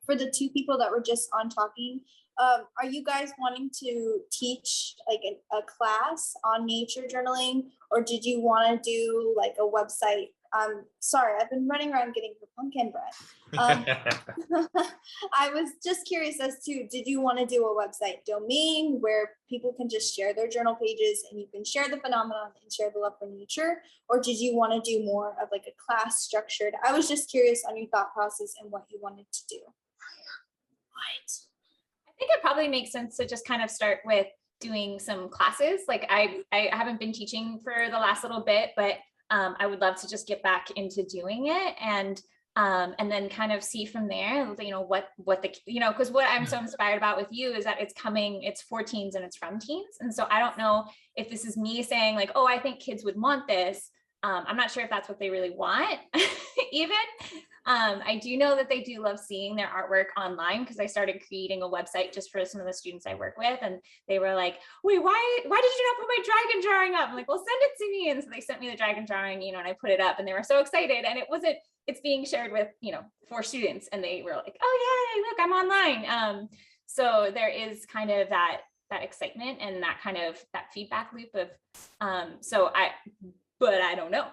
For the two people that were just on talking, are you guys wanting to teach like a class on nature journaling, or did you want to do like a website? Sorry, I've been running around getting the pumpkin bread. I was just curious as to, did you want to do a website domain where people can just share their journal pages and you can share the phenomenon and share the love for nature? Or did you want to do more of like a class structured? I was just curious on your thought process and what you wanted to do.
I think it probably makes sense to just kind of start with doing some classes. Like I haven't been teaching for the last little bit, but I would love to just get back into doing it and then kind of see from there, you know, what the, you know, because what I'm so inspired about with you is that it's for teens and it's from teens. And so I don't know if this is me saying like, oh, I think kids would want this. I'm not sure if that's what they really want even. I do know that they do love seeing their artwork online because I started creating a website just for some of the students I work with. And they were like, wait, why did you not put my dragon drawing up? I'm like, well, send it to me. And so they sent me the dragon drawing, you know, and I put it up and they were so excited. And it's being shared with, you know, 4 students. And they were like, oh, yay, look, I'm online. So there is kind of that excitement and that kind of that feedback loop of, but I don't know.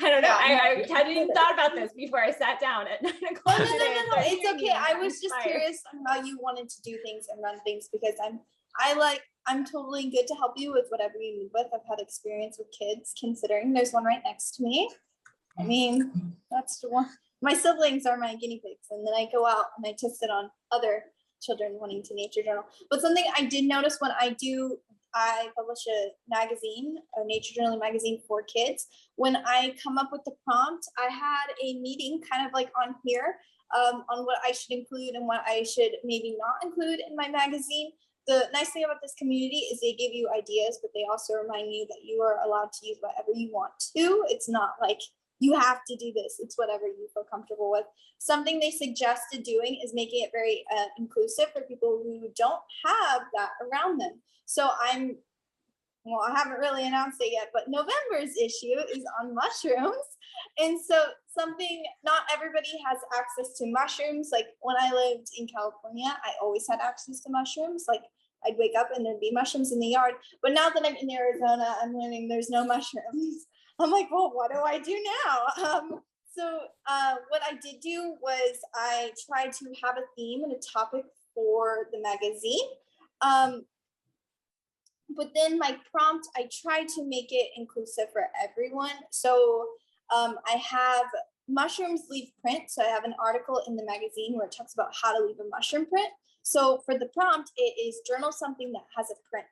I don't know. I hadn't even thought about this before I sat down at 9 o'clock.
No, it's okay. I was just curious on how you wanted to do things and run things because I'm totally good to help you with whatever you need with. I've had experience with kids, considering there's one right next to me. I mean, that's the one. My siblings are my guinea pigs, and then I go out and I test it on other children wanting to nature journal. But something I did notice when I publish a magazine, a nature journaling magazine for kids. When I come up with the prompt, I had a meeting kind of like on here on what I should include and what I should maybe not include in my magazine. The nice thing about this community is they give you ideas, but they also remind you that you are allowed to use whatever you want to. It's not like you have to do this. It's whatever you feel comfortable with. Something they suggested doing is making it very inclusive for people who don't have that around them. So I haven't really announced it yet, but November's issue is on mushrooms. And so not everybody has access to mushrooms. Like when I lived in California, I always had access to mushrooms. Like I'd wake up and there'd be mushrooms in the yard. But now that I'm in Arizona, I'm learning there's no mushrooms. I'm like, well, what do I do now? So what I did do was I tried to have a theme and a topic for the magazine. But then my prompt, I tried to make it inclusive for everyone. So I have mushrooms leave print. So I have an article in the magazine where it talks about how to leave a mushroom print. So for the prompt, it is journal something that has a print.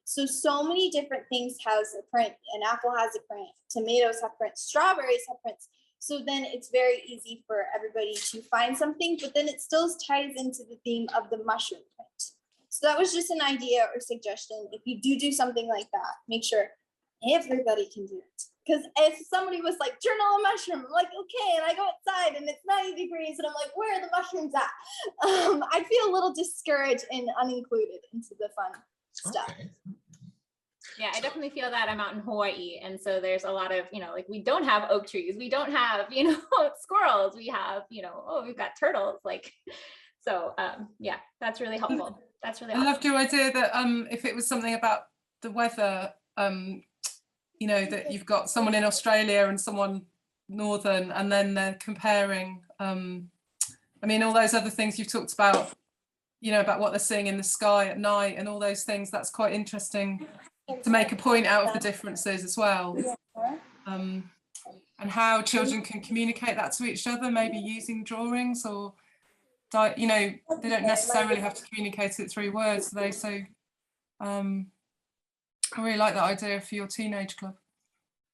So many different things has a print. An apple has a print, tomatoes have prints, strawberries have prints. So then it's very easy for everybody to find something, but then it still ties into the theme of the mushroom print. So that was just an idea or suggestion. If you do something like that, make sure everybody can do it. Because if somebody was like, journal a mushroom, I'm like, okay, and I go outside and it's 90 degrees and I'm like, where are the mushrooms at? I feel a little discouraged and unincluded into the fun stuff.
Okay.
Yeah, I definitely feel that. I'm out in Hawaii. And so there's a lot of, like we don't have oak trees. We don't have, squirrels. We have, we've got turtles. So yeah, that's really helpful. That's really awesome.
I loved your idea that if it was something about the weather, that you've got someone in Australia and someone northern, and then they're comparing, all those other things you've talked about, about what they're seeing in the sky at night and all those things. That's quite interesting to make a point out of the differences as well. And how children can communicate that to each other, maybe using drawings, or they don't necessarily have to communicate it through words, do they? So I really like that idea for your teenage club.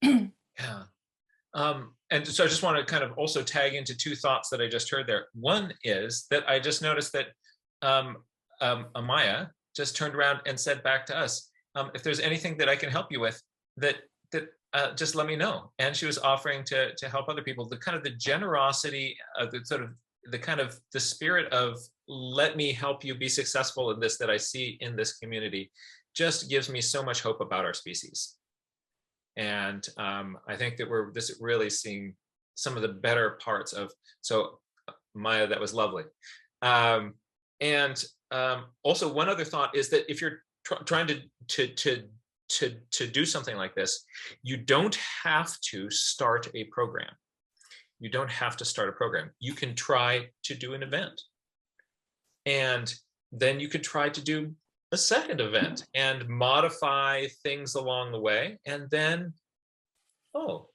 Yeah. And so I just want to kind of also tag into two thoughts that I just heard there. One is that I just noticed that Amaya just turned around and said back to us, if there's anything that I can help you with, that just let me know. And she was offering to help other people. The kind of the generosity of the spirit of let me help you be successful in this that I see in this community just gives me so much hope about our species. And I think that we're really seeing some of the better parts of, so Maya, that was lovely. And also one other thought is that if you're trying to do something like this, you don't have to start a program. You don't have to start a program. You can try to do an event. And then you could try to do a second event and modify things along the way. And then,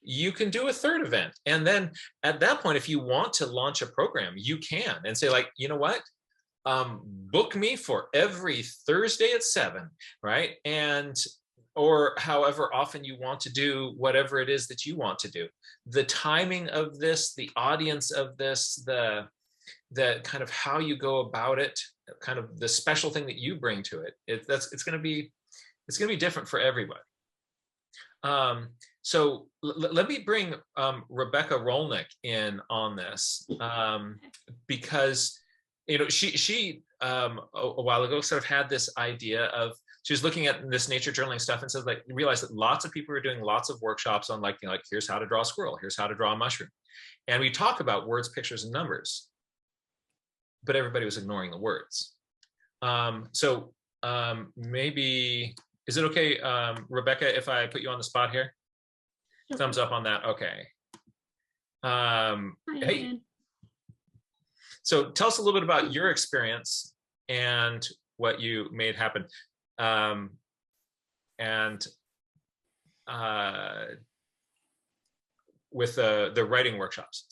you can do a third event. And then at that point, if you want to launch a program, you can, and say like, you know what? Book me for every Thursday at 7, right? Or however often you want to do whatever it is that you want to do. The timing of this, the audience of this, the kind of how you go about it, kind of the special thing that you bring to it. It's going to be different for everybody. So let me bring Rebecca Rolnick in on this, because she a while ago sort of had this idea of, she was looking at this nature journaling stuff and says, like, realized that lots of people are doing lots of workshops on like here's how to draw a squirrel, here's how to draw a mushroom, and we talk about words, pictures, and numbers, but everybody was ignoring the words. So maybe, is it okay, Rebecca, if I put you on the spot here?
Sure.
Thumbs up on that. Okay. Hey. So tell us a little bit about your experience and what you made happen. With the writing workshops.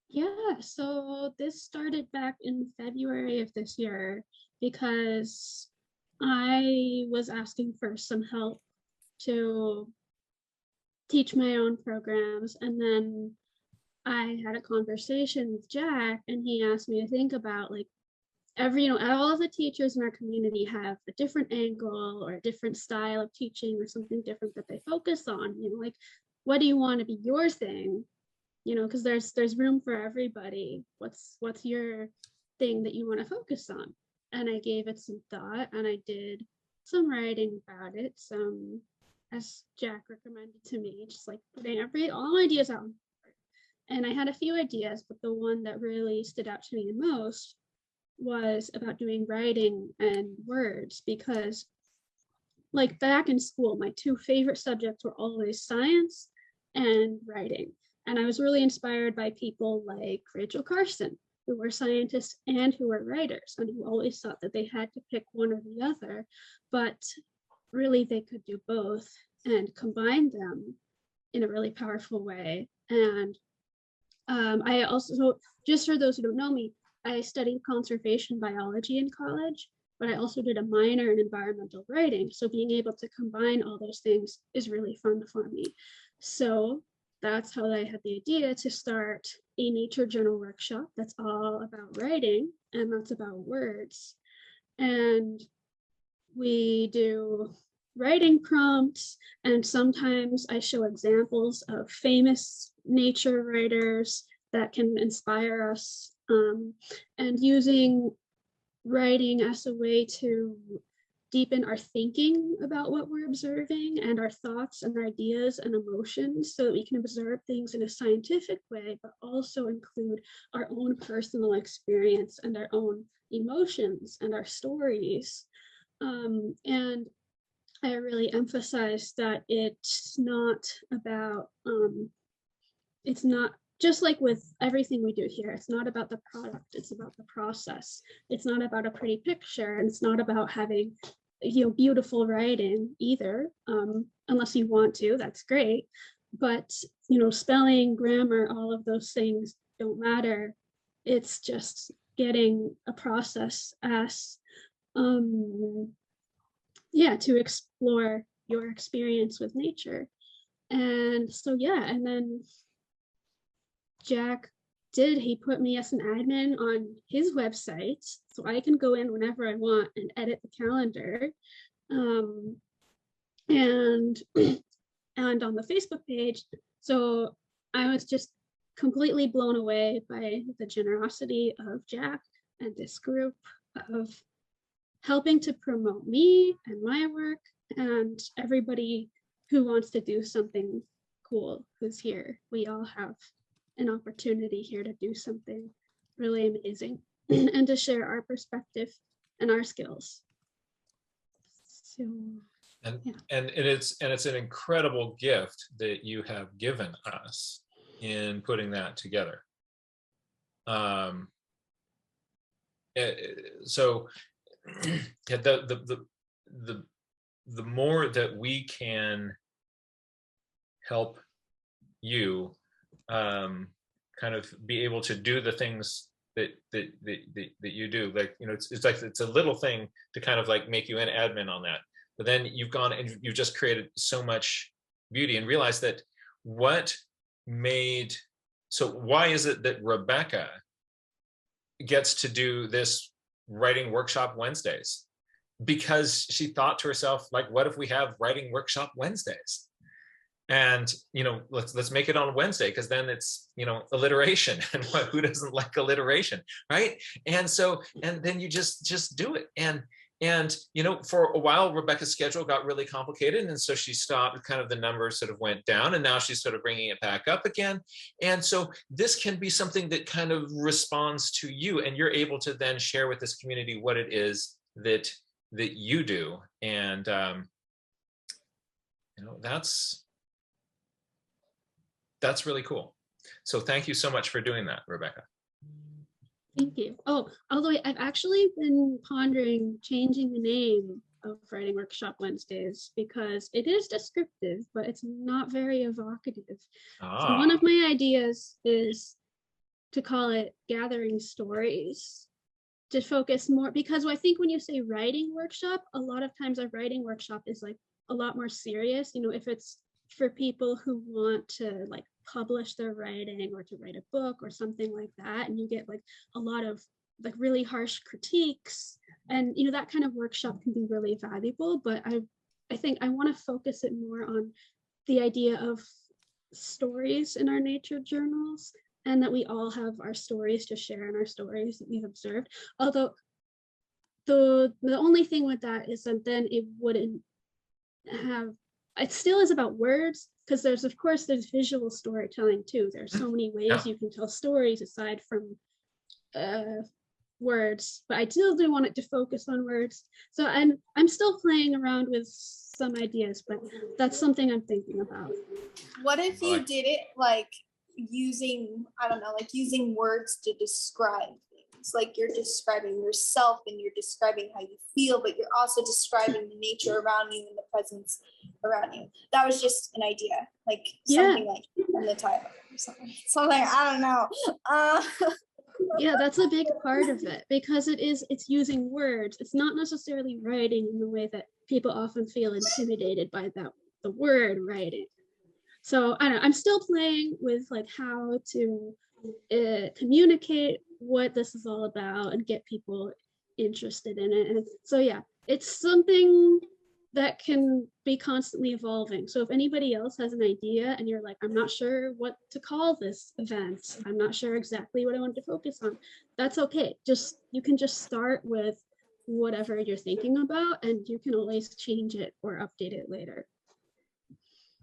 Yeah, so this started back in February of this year because I was asking for some help to teach my own programs, and then I had a conversation with Jack, and he asked me to think about like all of the teachers in our community have a different angle or a different style of teaching or something different that they focus on. Like, what do you want to be your thing? Because there's room for everybody. What's your thing that you want to focus on? And I gave it some thought, and I did some writing about it, some, as Jack recommended to me, just like putting all my ideas out. And I had a few ideas, but the one that really stood out to me the most was about doing writing and words, because like back in school, my two favorite subjects were always science and writing. And I was really inspired by people like Rachel Carson, who were scientists and who were writers, and who always thought that they had to pick one or the other, but really they could do both and combine them in a really powerful way. And I also, just for those who don't know me, I studied conservation biology in college, but I also did a minor in environmental writing. So being able to combine all those things is really fun for me. So that's how I had the idea to start a nature journal workshop that's all about writing, and that's about words. And we do writing prompts, and sometimes I show examples of famous nature writers that can inspire us, and using writing as a way to deepen our thinking about what we're observing and our thoughts and ideas and emotions so that we can observe things in a scientific way, but also include our own personal experience and our own emotions and our stories. And I really emphasize that it's not about, it's not, just like with everything we do here, it's not about the product, it's about the process. It's not about a pretty picture, and it's not about having, beautiful writing either, unless you want to, that's great. But, spelling, grammar, all of those things don't matter. It's just getting a process as, to explore your experience with nature. And so, and then Jack he put me as an admin on his website, so I can go in whenever I want and edit the calendar. And on the Facebook page. So I was just completely blown away by the generosity of Jack and this group of helping to promote me and my work and everybody who wants to do something cool who's here. We all have an opportunity here to do something really amazing and to share our perspective and our skills. So,
and it's an incredible gift that you have given us in putting that together. So the more that we can help you kind of be able to do the things that you do, like, it's like, it's a little thing to kind of like make you an admin on that, but then you've gone and you've just created so much beauty and realized that so why is it that Rebecca gets to do this writing workshop Wednesdays? Because she thought to herself, like, what if we have writing workshop Wednesdays? And let's make it on Wednesday, because then it's alliteration, and who doesn't like alliteration, right? And so, and then you just do it. And for a while Rebecca's schedule got really complicated, and so she stopped. Kind of the numbers sort of went down, and now she's sort of bringing it back up again. And so this can be something that kind of responds to you, and you're able to then share with this community what it is that you do. And that's really cool. So thank you so much for doing that, Rebecca.
Thank you. Oh, although I've actually been pondering changing the name of Writing Workshop Wednesdays, because it is descriptive, but it's not very evocative. So one of my ideas is to call it Gathering Stories, to focus more, because I think when you say writing workshop, a lot of times a writing workshop is like a lot more serious. If it's for people who want to like publish their writing or to write a book or something like that, and you get like a lot of like really harsh critiques, and that kind of workshop can be really valuable. But I think I want to focus it more on the idea of stories in our nature journals, and that we all have our stories to share and our stories that we've observed. Although the only thing with that is that then it wouldn't have, it still is about words, because there's visual storytelling too. There's so many ways you can tell stories aside from words, but I still do want it to focus on words. So I'm still playing around with some ideas, but that's something I'm thinking about.
What if you did it like using, I don't know, like using words to describe things, like you're describing yourself and you're describing how you feel, but you're also describing the nature around you and the presence around you. That was just an idea, like something like in the title or something, I don't know.
Yeah, that's a big part of it, because it's using words. It's not necessarily writing in the way that people often feel intimidated by the word writing. So I don't know, I'm still playing with like how to communicate what this is all about and get people interested in it. And so yeah, it's something that can be constantly evolving. So if anybody else has an idea and you're like, I'm not sure what to call this event, I'm not sure exactly what I want to focus on, that's okay. You can just start with whatever you're thinking about, and you can always change it or update it later.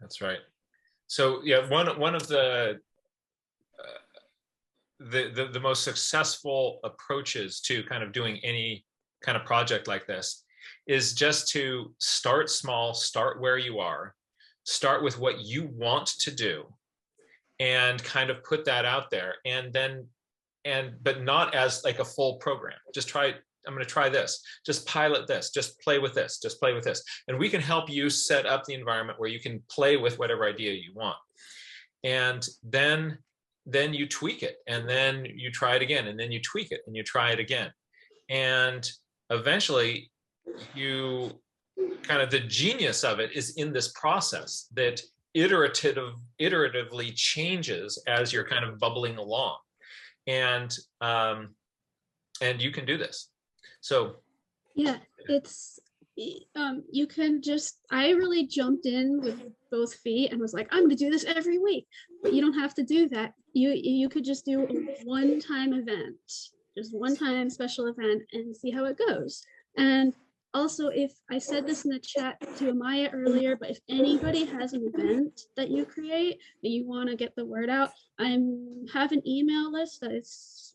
That's right. So yeah, one of the most successful approaches to kind of doing any kind of project like this is just to start small, start where you are, start with what you want to do, and kind of put that out there, but not as like a full program. Just try, I'm going to try this, just pilot this, just play with this, just play with this. And we can help you set up the environment where you can play with whatever idea you want. And then you tweak it, and then you try it again, and then you tweak it and you try it again. And eventually you kind of, the genius of it is in this process that iteratively changes as you're kind of bubbling along. And you can do this. So
yeah, it's you can just, I really jumped in with both feet and was like, I'm gonna do this every week. But you don't have to do that. You could just do a one-time event, just one-time special event, and see how it goes. And also, if I said this in the chat to Amaya earlier, but if anybody has an event that you create and you want to get the word out, I have an email list that it's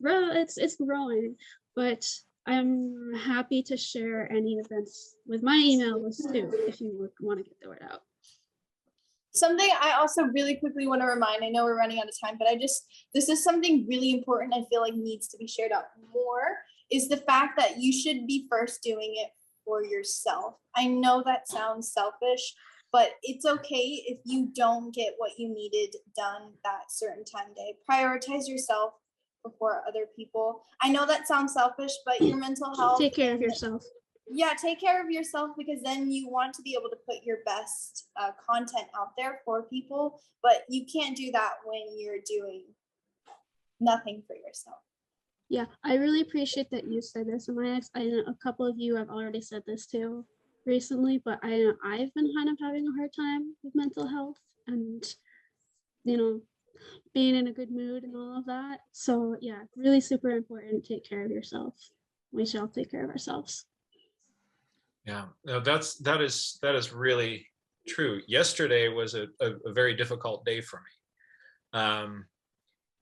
growing, but I'm happy to share any events with my email list too, if you would want to get the word out.
Something I also really quickly want to remind, I know we're running out of time, but this is something really important I feel like needs to be shared out more, is the fact that you should be first doing it for yourself. I know that sounds selfish, but it's okay if you don't get what you needed done that certain time day. Prioritize yourself before other people. I know that sounds selfish, but your mental health.
Take care of yourself.
Yeah, take care of yourself, because then you want to be able to put your best content out there for people, but you can't do that when you're doing nothing for yourself.
Yeah, I really appreciate that you said this, Amaya. I know a couple of you have already said this too recently, but I know I've been kind of having a hard time with mental health and, being in a good mood and all of that. So yeah, really super important. Take care of yourself. We shall take care of ourselves.
yeah, no, that is really true. Yesterday was a very difficult day for me,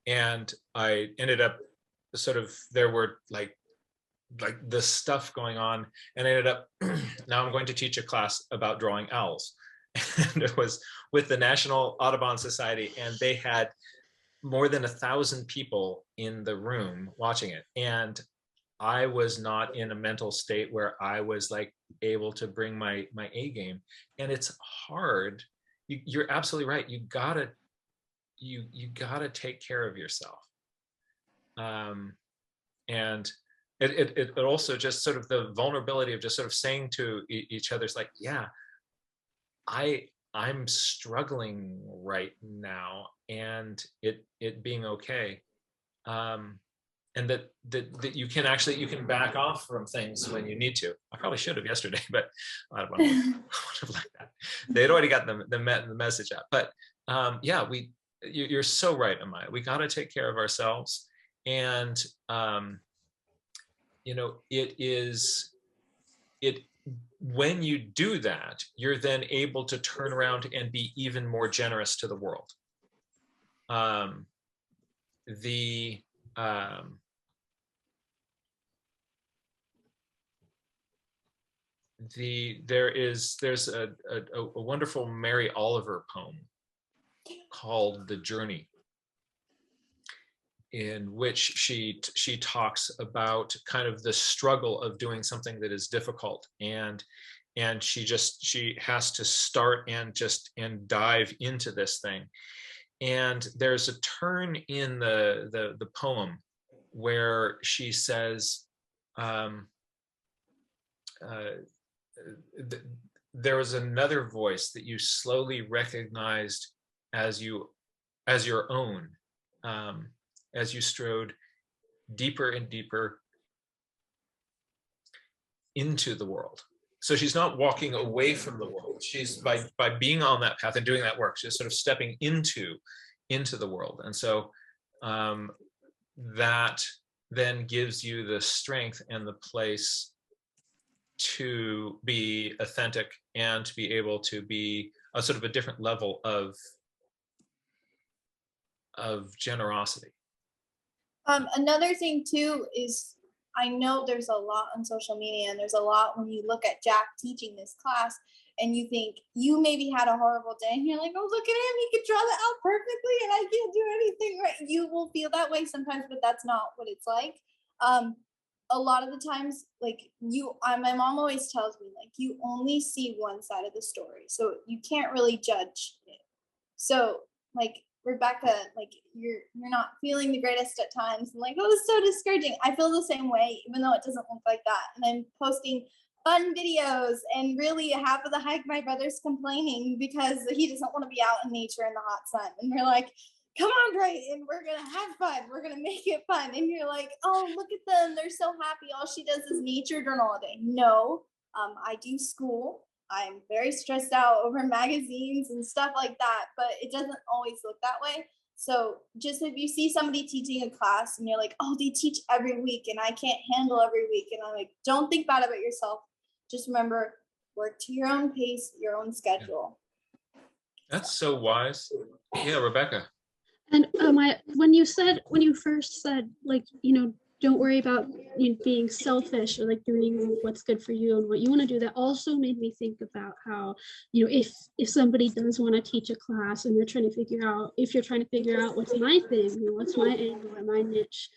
and I ended up there were like this stuff going on, and I ended up now I'm going to teach a class about drawing owls, and it was with the National Audubon Society, and they had more than 1,000 people in the room watching it, and I was not in a mental state where I was like able to bring my A game. And it's hard. You're absolutely right. You gotta take care of yourself. And it also just sort of the vulnerability of just sort of saying to each other's like, yeah, I'm struggling right now, and it being okay. And that you can back off from things when you need to. I probably should have yesterday, but I would have liked that. They'd already got the message out. But yeah, you're so right, Amaya. We got to take care of ourselves, and when you do that, you're then able to turn around and be even more generous to the world. There's a wonderful Mary Oliver poem called "The Journey," in which she talks about kind of the struggle of doing something that is difficult, and she has to start and dive into this thing. And there's a turn in the poem where she says, there was another voice that you slowly recognized as your own, as you strode deeper and deeper into the world. So she's not walking away from the world. She's by being on that path and doing that work, she's sort of stepping into the world. And so that then gives you the strength and the place to be authentic and to be able to be a sort of a different level of generosity.
Another thing too is, I know there's a lot on social media, and there's a lot when you look at Jack teaching this class and you think you maybe had a horrible day and you're like, oh, look at him, he can draw that out perfectly and I can't do anything right. You will feel that way sometimes, but that's not what it's like. A lot of the times, like my mom always tells me, like, you only see one side of the story, so you can't really judge it. So like Rebecca, like you're not feeling the greatest at times, and like, oh, it's so discouraging. I feel the same way, even though it doesn't look like that. And I'm posting fun videos, and really half of the hike my brother's complaining because he doesn't want to be out in nature in the hot sun. And we're like, come on, Drayton, we're gonna have fun. We're gonna make it fun. And you're like, oh, look at them, they're so happy. All she does is nature journal all day. No, I do school. I'm very stressed out over magazines and stuff like that, but it doesn't always look that way. So just if you see somebody teaching a class and you're like, oh, they teach every week and I can't handle every week, and I'm like, don't think bad about yourself. Just remember, work to your own pace, your own schedule.
That's so wise. Yeah, Rebecca.
And when you first said, like, don't worry about being selfish, or like doing what's good for you and what you want to do, that also made me think about how, if somebody does want to teach a class and they're trying to figure out, if you're trying to figure out what's my thing, what's my angle or my niche,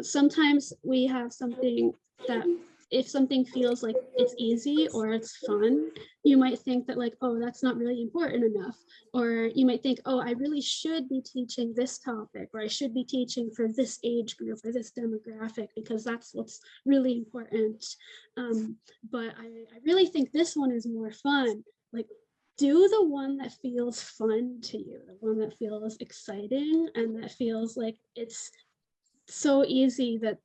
sometimes we have something that, if something feels like it's easy or it's fun, you might think that, like, oh, that's not really important enough. Or you might think, oh, I really should be teaching this topic, or I should be teaching for this age group or this demographic because that's what's really important. But I really think this one is more fun. Like, do the one that feels fun to you, the one that feels exciting and that feels like it's so easy that,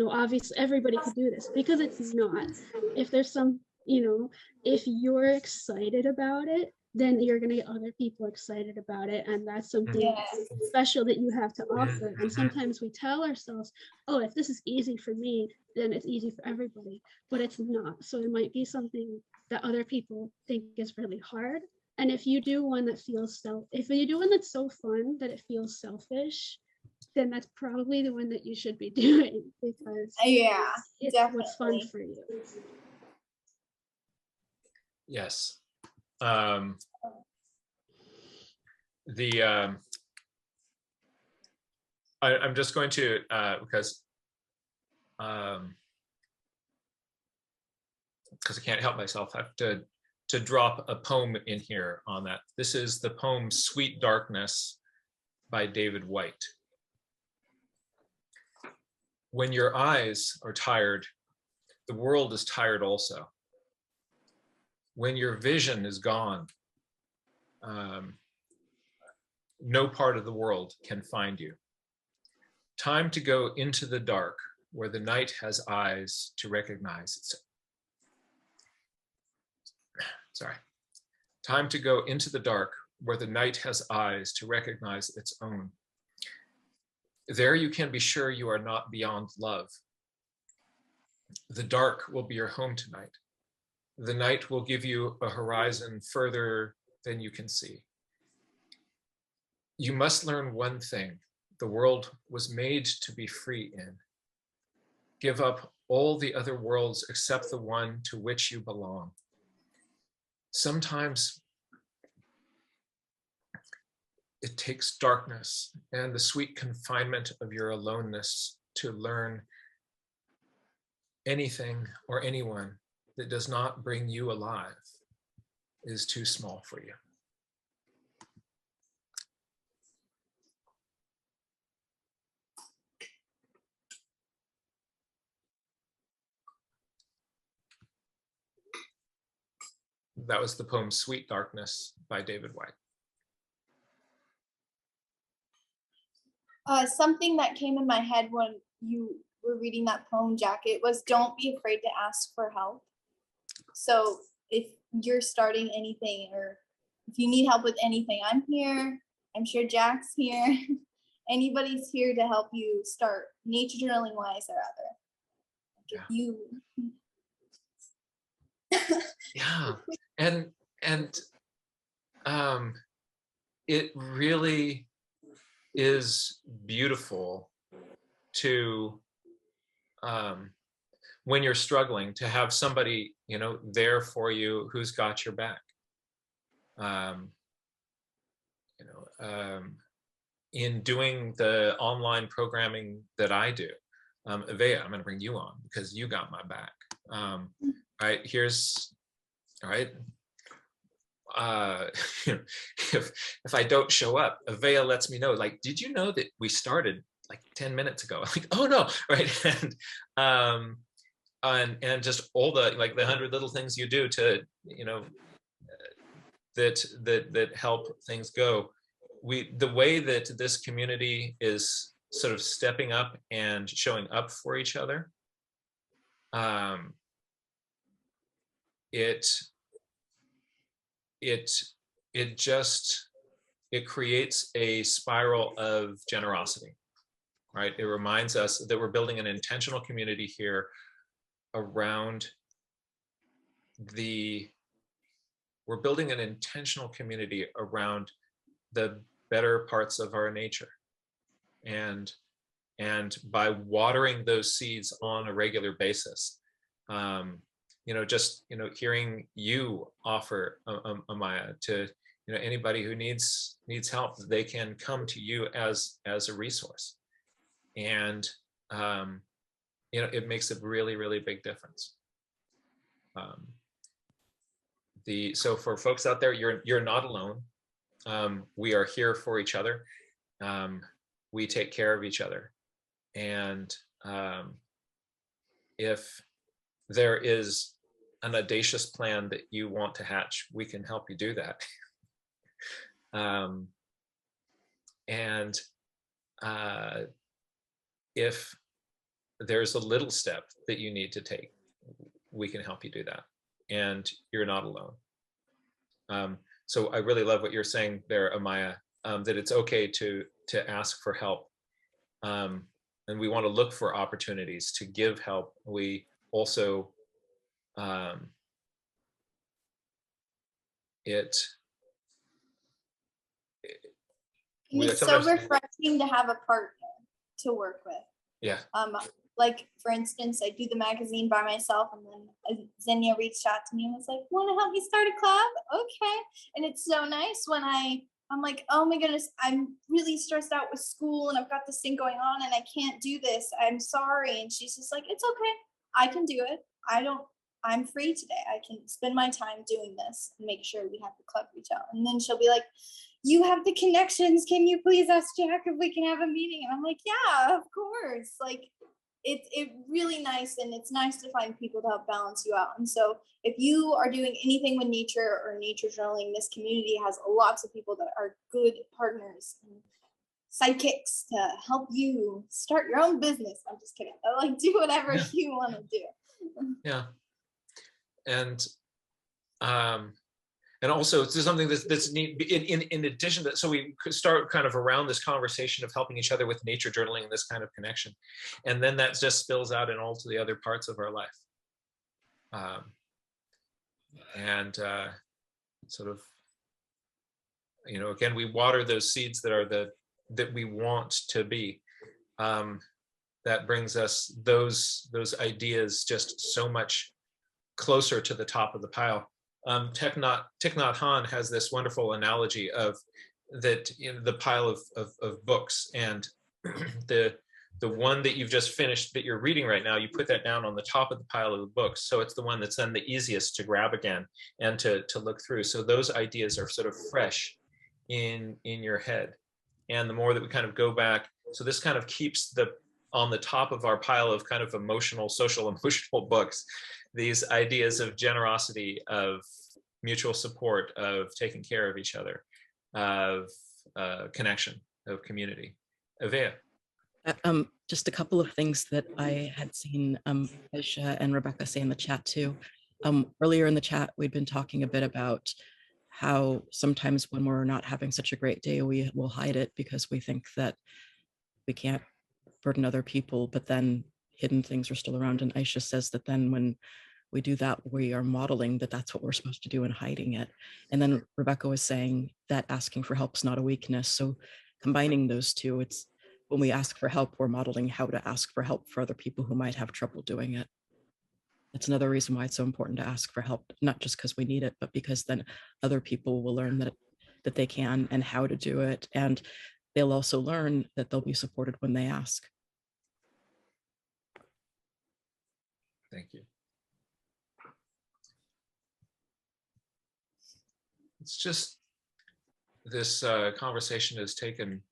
obviously everybody could do this, because it's not. If there's some, if you're excited about it, then you're going to get other people excited about it, and that's something special that you have to offer. And sometimes we tell ourselves, oh, if this is easy for me, then it's easy for everybody, but it's not. So it might be something that other people think is really hard. And if you do one that feels if you do one that's so fun that it feels selfish, then that's probably the one that you should be doing, because it's definitely what's fun for you.
Yes. I'm just going to, because I can't help myself, I have to drop a poem in here on that. This is the poem Sweet Darkness by David White. When your eyes are tired, the world is tired also. When your vision is gone, no part of the world can find you. Time to go into the dark where the night has eyes to recognize its. Time to go into the dark where the night has eyes to recognize its own. There you can be sure you are not beyond love. The dark will be your home tonight. The night will give you a horizon further than you can see. You must learn one thing: the world was made to be free in. Give up all the other worlds except the one to which you belong. Sometimes it takes darkness and the sweet confinement of your aloneness to learn anything or anyone that does not bring you alive is too small for you. That was the poem Sweet Darkness by David White.
Something that came in my head when you were reading that poem, Jack, it was, don't be afraid to ask for help. So if you're starting anything, or if you need help with anything, I'm here. I'm sure Jack's here. Anybody's here to help you start, nature journaling wise or other. if you.
Yeah, and it really is beautiful to when you're struggling to have somebody, you know, there for you who's got your back. You know, in doing the online programming that I do, Avea, I'm going to bring you on because you got my back. All right, here's, all right. You know, if I don't show up, Avea lets me know, like, did you know that we started like 10 minutes ago? Like, oh no, right? And just all the, like, the 100 little things you do to, you know, that help things go. The way that this community is sort of stepping up and showing up for each other, it creates a spiral of generosity, right? It reminds us that we're building an intentional community here around we're building an intentional community around the better parts of our nature. And by watering those seeds on a regular basis, you know, just, you know, hearing you offer, Amaya, to, you know, anybody who needs help, they can come to you as a resource. And, you know, it makes a really, really big difference. So for folks out there, you're not alone. We are here for each other. We take care of each other. And if there is an audacious plan that you want to hatch, we can help you do that. And if there's a little step that you need to take, we can help you do that. And you're not alone. So I really love what you're saying there, Amaya, that it's okay to ask for help. And we want to look for opportunities to give help. We also,
It's so refreshing to have a partner to work with.
Yeah.
Like, for instance, I do the magazine by myself, and then Xenia reached out to me and was like, want to help me start a club? Okay. And it's so nice when I'm like, oh my goodness, I'm really stressed out with school and I've got this thing going on and I can't do this. I'm sorry. And she's just like, it's okay. I can do it. I'm free today. I can spend my time doing this and make sure we have the club reach out. And then she'll be like, you have the connections. Can you please ask Jack if we can have a meeting? And I'm like, yeah, of course. Like, it's really nice, and it's nice to find people to help balance you out. And so if you are doing anything with nature or nature journaling, this community has lots of people that are good partners and sidekicks to help you start your own business. I'm just kidding. Like, do whatever you want to do.
Yeah. And also it's something that's neat in addition to, so we could start kind of around this conversation of helping each other with nature journaling and this kind of connection. And then that just spills out in all to the other parts of our life. Sort of, you know, again, we water those seeds that are that we want to be. That brings us those ideas just so much closer to the top of the pile. Thich Nhat Hanh has this wonderful analogy of that, you know, the pile of books, and the one that you've just finished that you're reading right now, you put that down on the top of the pile of the books. So it's the one that's then the easiest to grab again and to look through. So those ideas are sort of fresh in your head. And the more that we kind of go back, so this kind of keeps on the top of our pile of kind of social emotional books, these ideas of generosity, of mutual support, of taking care of each other, of connection, of community. Avea.
Just a couple of things that I had seen Aisha and Rebecca say in the chat too. Earlier in the chat, we'd been talking a bit about how sometimes when we're not having such a great day, we will hide it because we think that we can't burden other people. But then hidden things are still around. And Aisha says that then when we do that, we are modeling that that's what we're supposed to do and hiding it. And then Rebecca was saying that asking for help is not a weakness. So combining those two, it's when we ask for help, we're modeling how to ask for help for other people who might have trouble doing it. That's another reason why it's so important to ask for help, not just because we need it, but because then other people will learn that they can and how to do it. And they'll also learn that they'll be supported when they ask.
Thank you. It's just, this conversation has taken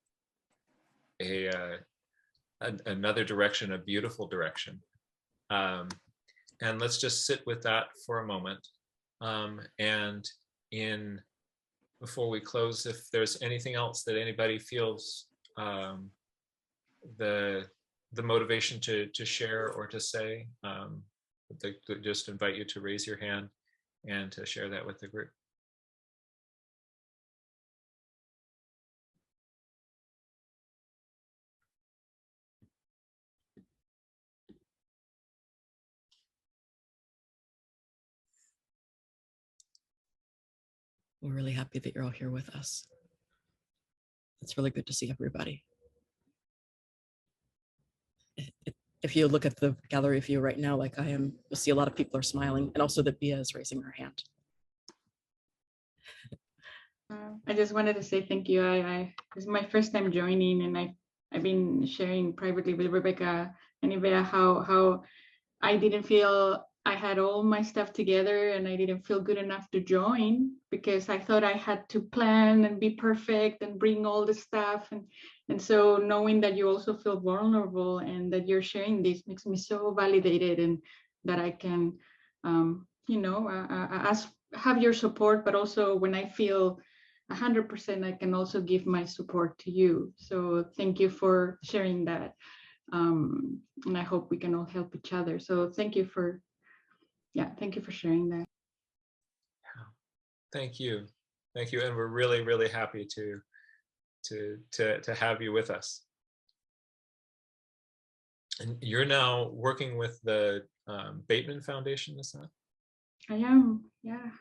another direction, a beautiful direction. And let's just sit with that for a moment. And before we close, if there's anything else that anybody feels the motivation to share or to say, they just invite you to raise your hand and to share that with the group.
We're really happy that you're all here with us. It's really good to see everybody. If you look at the gallery view right now, like I am, you'll see a lot of people are smiling, and also that Bia is raising her hand.
I just wanted to say thank you. This is my first time joining, and I've been sharing privately with Rebecca and Ivea how I didn't feel I had all my stuff together, and I didn't feel good enough to join because I thought I had to plan and be perfect and bring all the stuff. And so knowing that you also feel vulnerable and that you're sharing this makes me so validated, and that I can, have your support, but also when I feel 100%, I can also give my support to you. So thank you for sharing that. And I hope we can all help each other. So thank you for sharing that.
Thank you. Thank you. And we're really, really happy to have you with us. And you're now working with the Bateman Foundation, is that?
I am, yeah.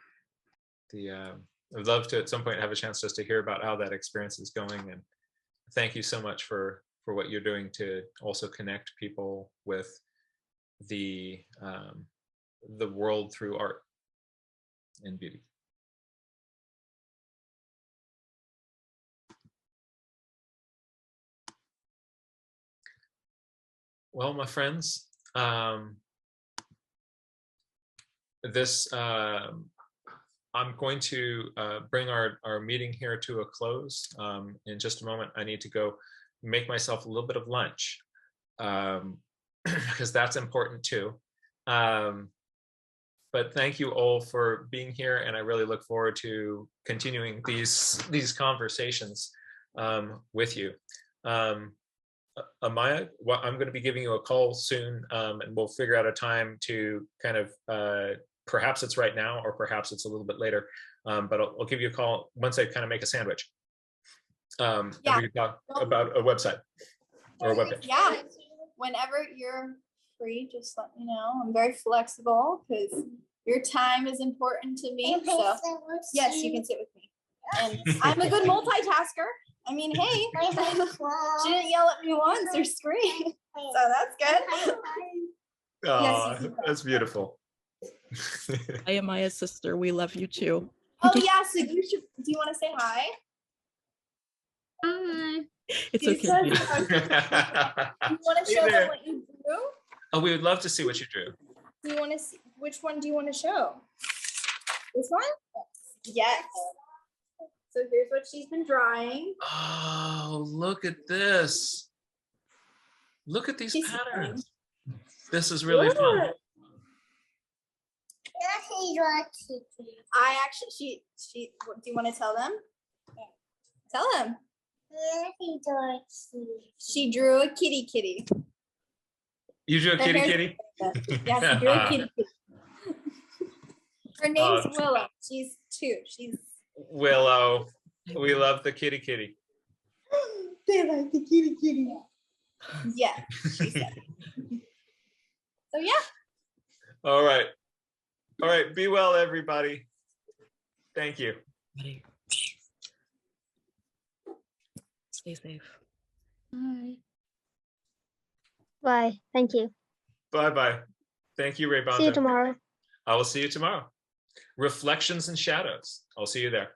I'd love to at some point have a chance just to hear about how that experience is going. And thank you so much for what you're doing to also connect people with the world through art and beauty. Well, my friends, I'm going to bring our meeting here to a close. In just a moment, I need to go make myself a little bit of lunch, because that's important too. But thank you all for being here, and I really look forward to continuing these conversations with you. Amaya, I'm going to be giving you a call soon, and we'll figure out a time to kind of, perhaps it's right now, or perhaps it's a little bit later, but I'll give you a call once I kind of make a sandwich.
Yeah.
And we can talk about a website or a webpage.
Yeah, whenever you're free, just let me know. I'm very flexible because your time is important to me. So yes, you can sit with me. And I'm a good multitasker. I mean, hey, she didn't yell at me once or scream, so that's good.
Oh,
Yes,
that's beautiful.
I am Maya's sister. We love you too.
Oh yeah, so you should. Do you want to say hi?
Hi.
It's
She
okay.
says,
Beauty.
you want to show them what you drew?
Oh, we would love to see what you drew.
Do you want to see? Which one do you want to show? This one? Yes. So here's what she's been drawing.
Oh, look at this. Look at these patterns. This is really fun.
I actually, she, do you want to tell them? Tell them. She drew a kitty.
You drew a kitty?
Yes, she drew a kitty. Her name's Willow. She's 2. She's
Willow. We love the kitty.
They like the kitty. Yeah, she said. So yeah.
All right. All right. Be well, everybody. Thank you.
Buddy. Stay safe.
Bye.
Bye. Thank you.
Bye-bye. Thank you, Ray
See you
Bonta.
tomorrow.
I will see you tomorrow. Reflections and Shadows. I'll see you there.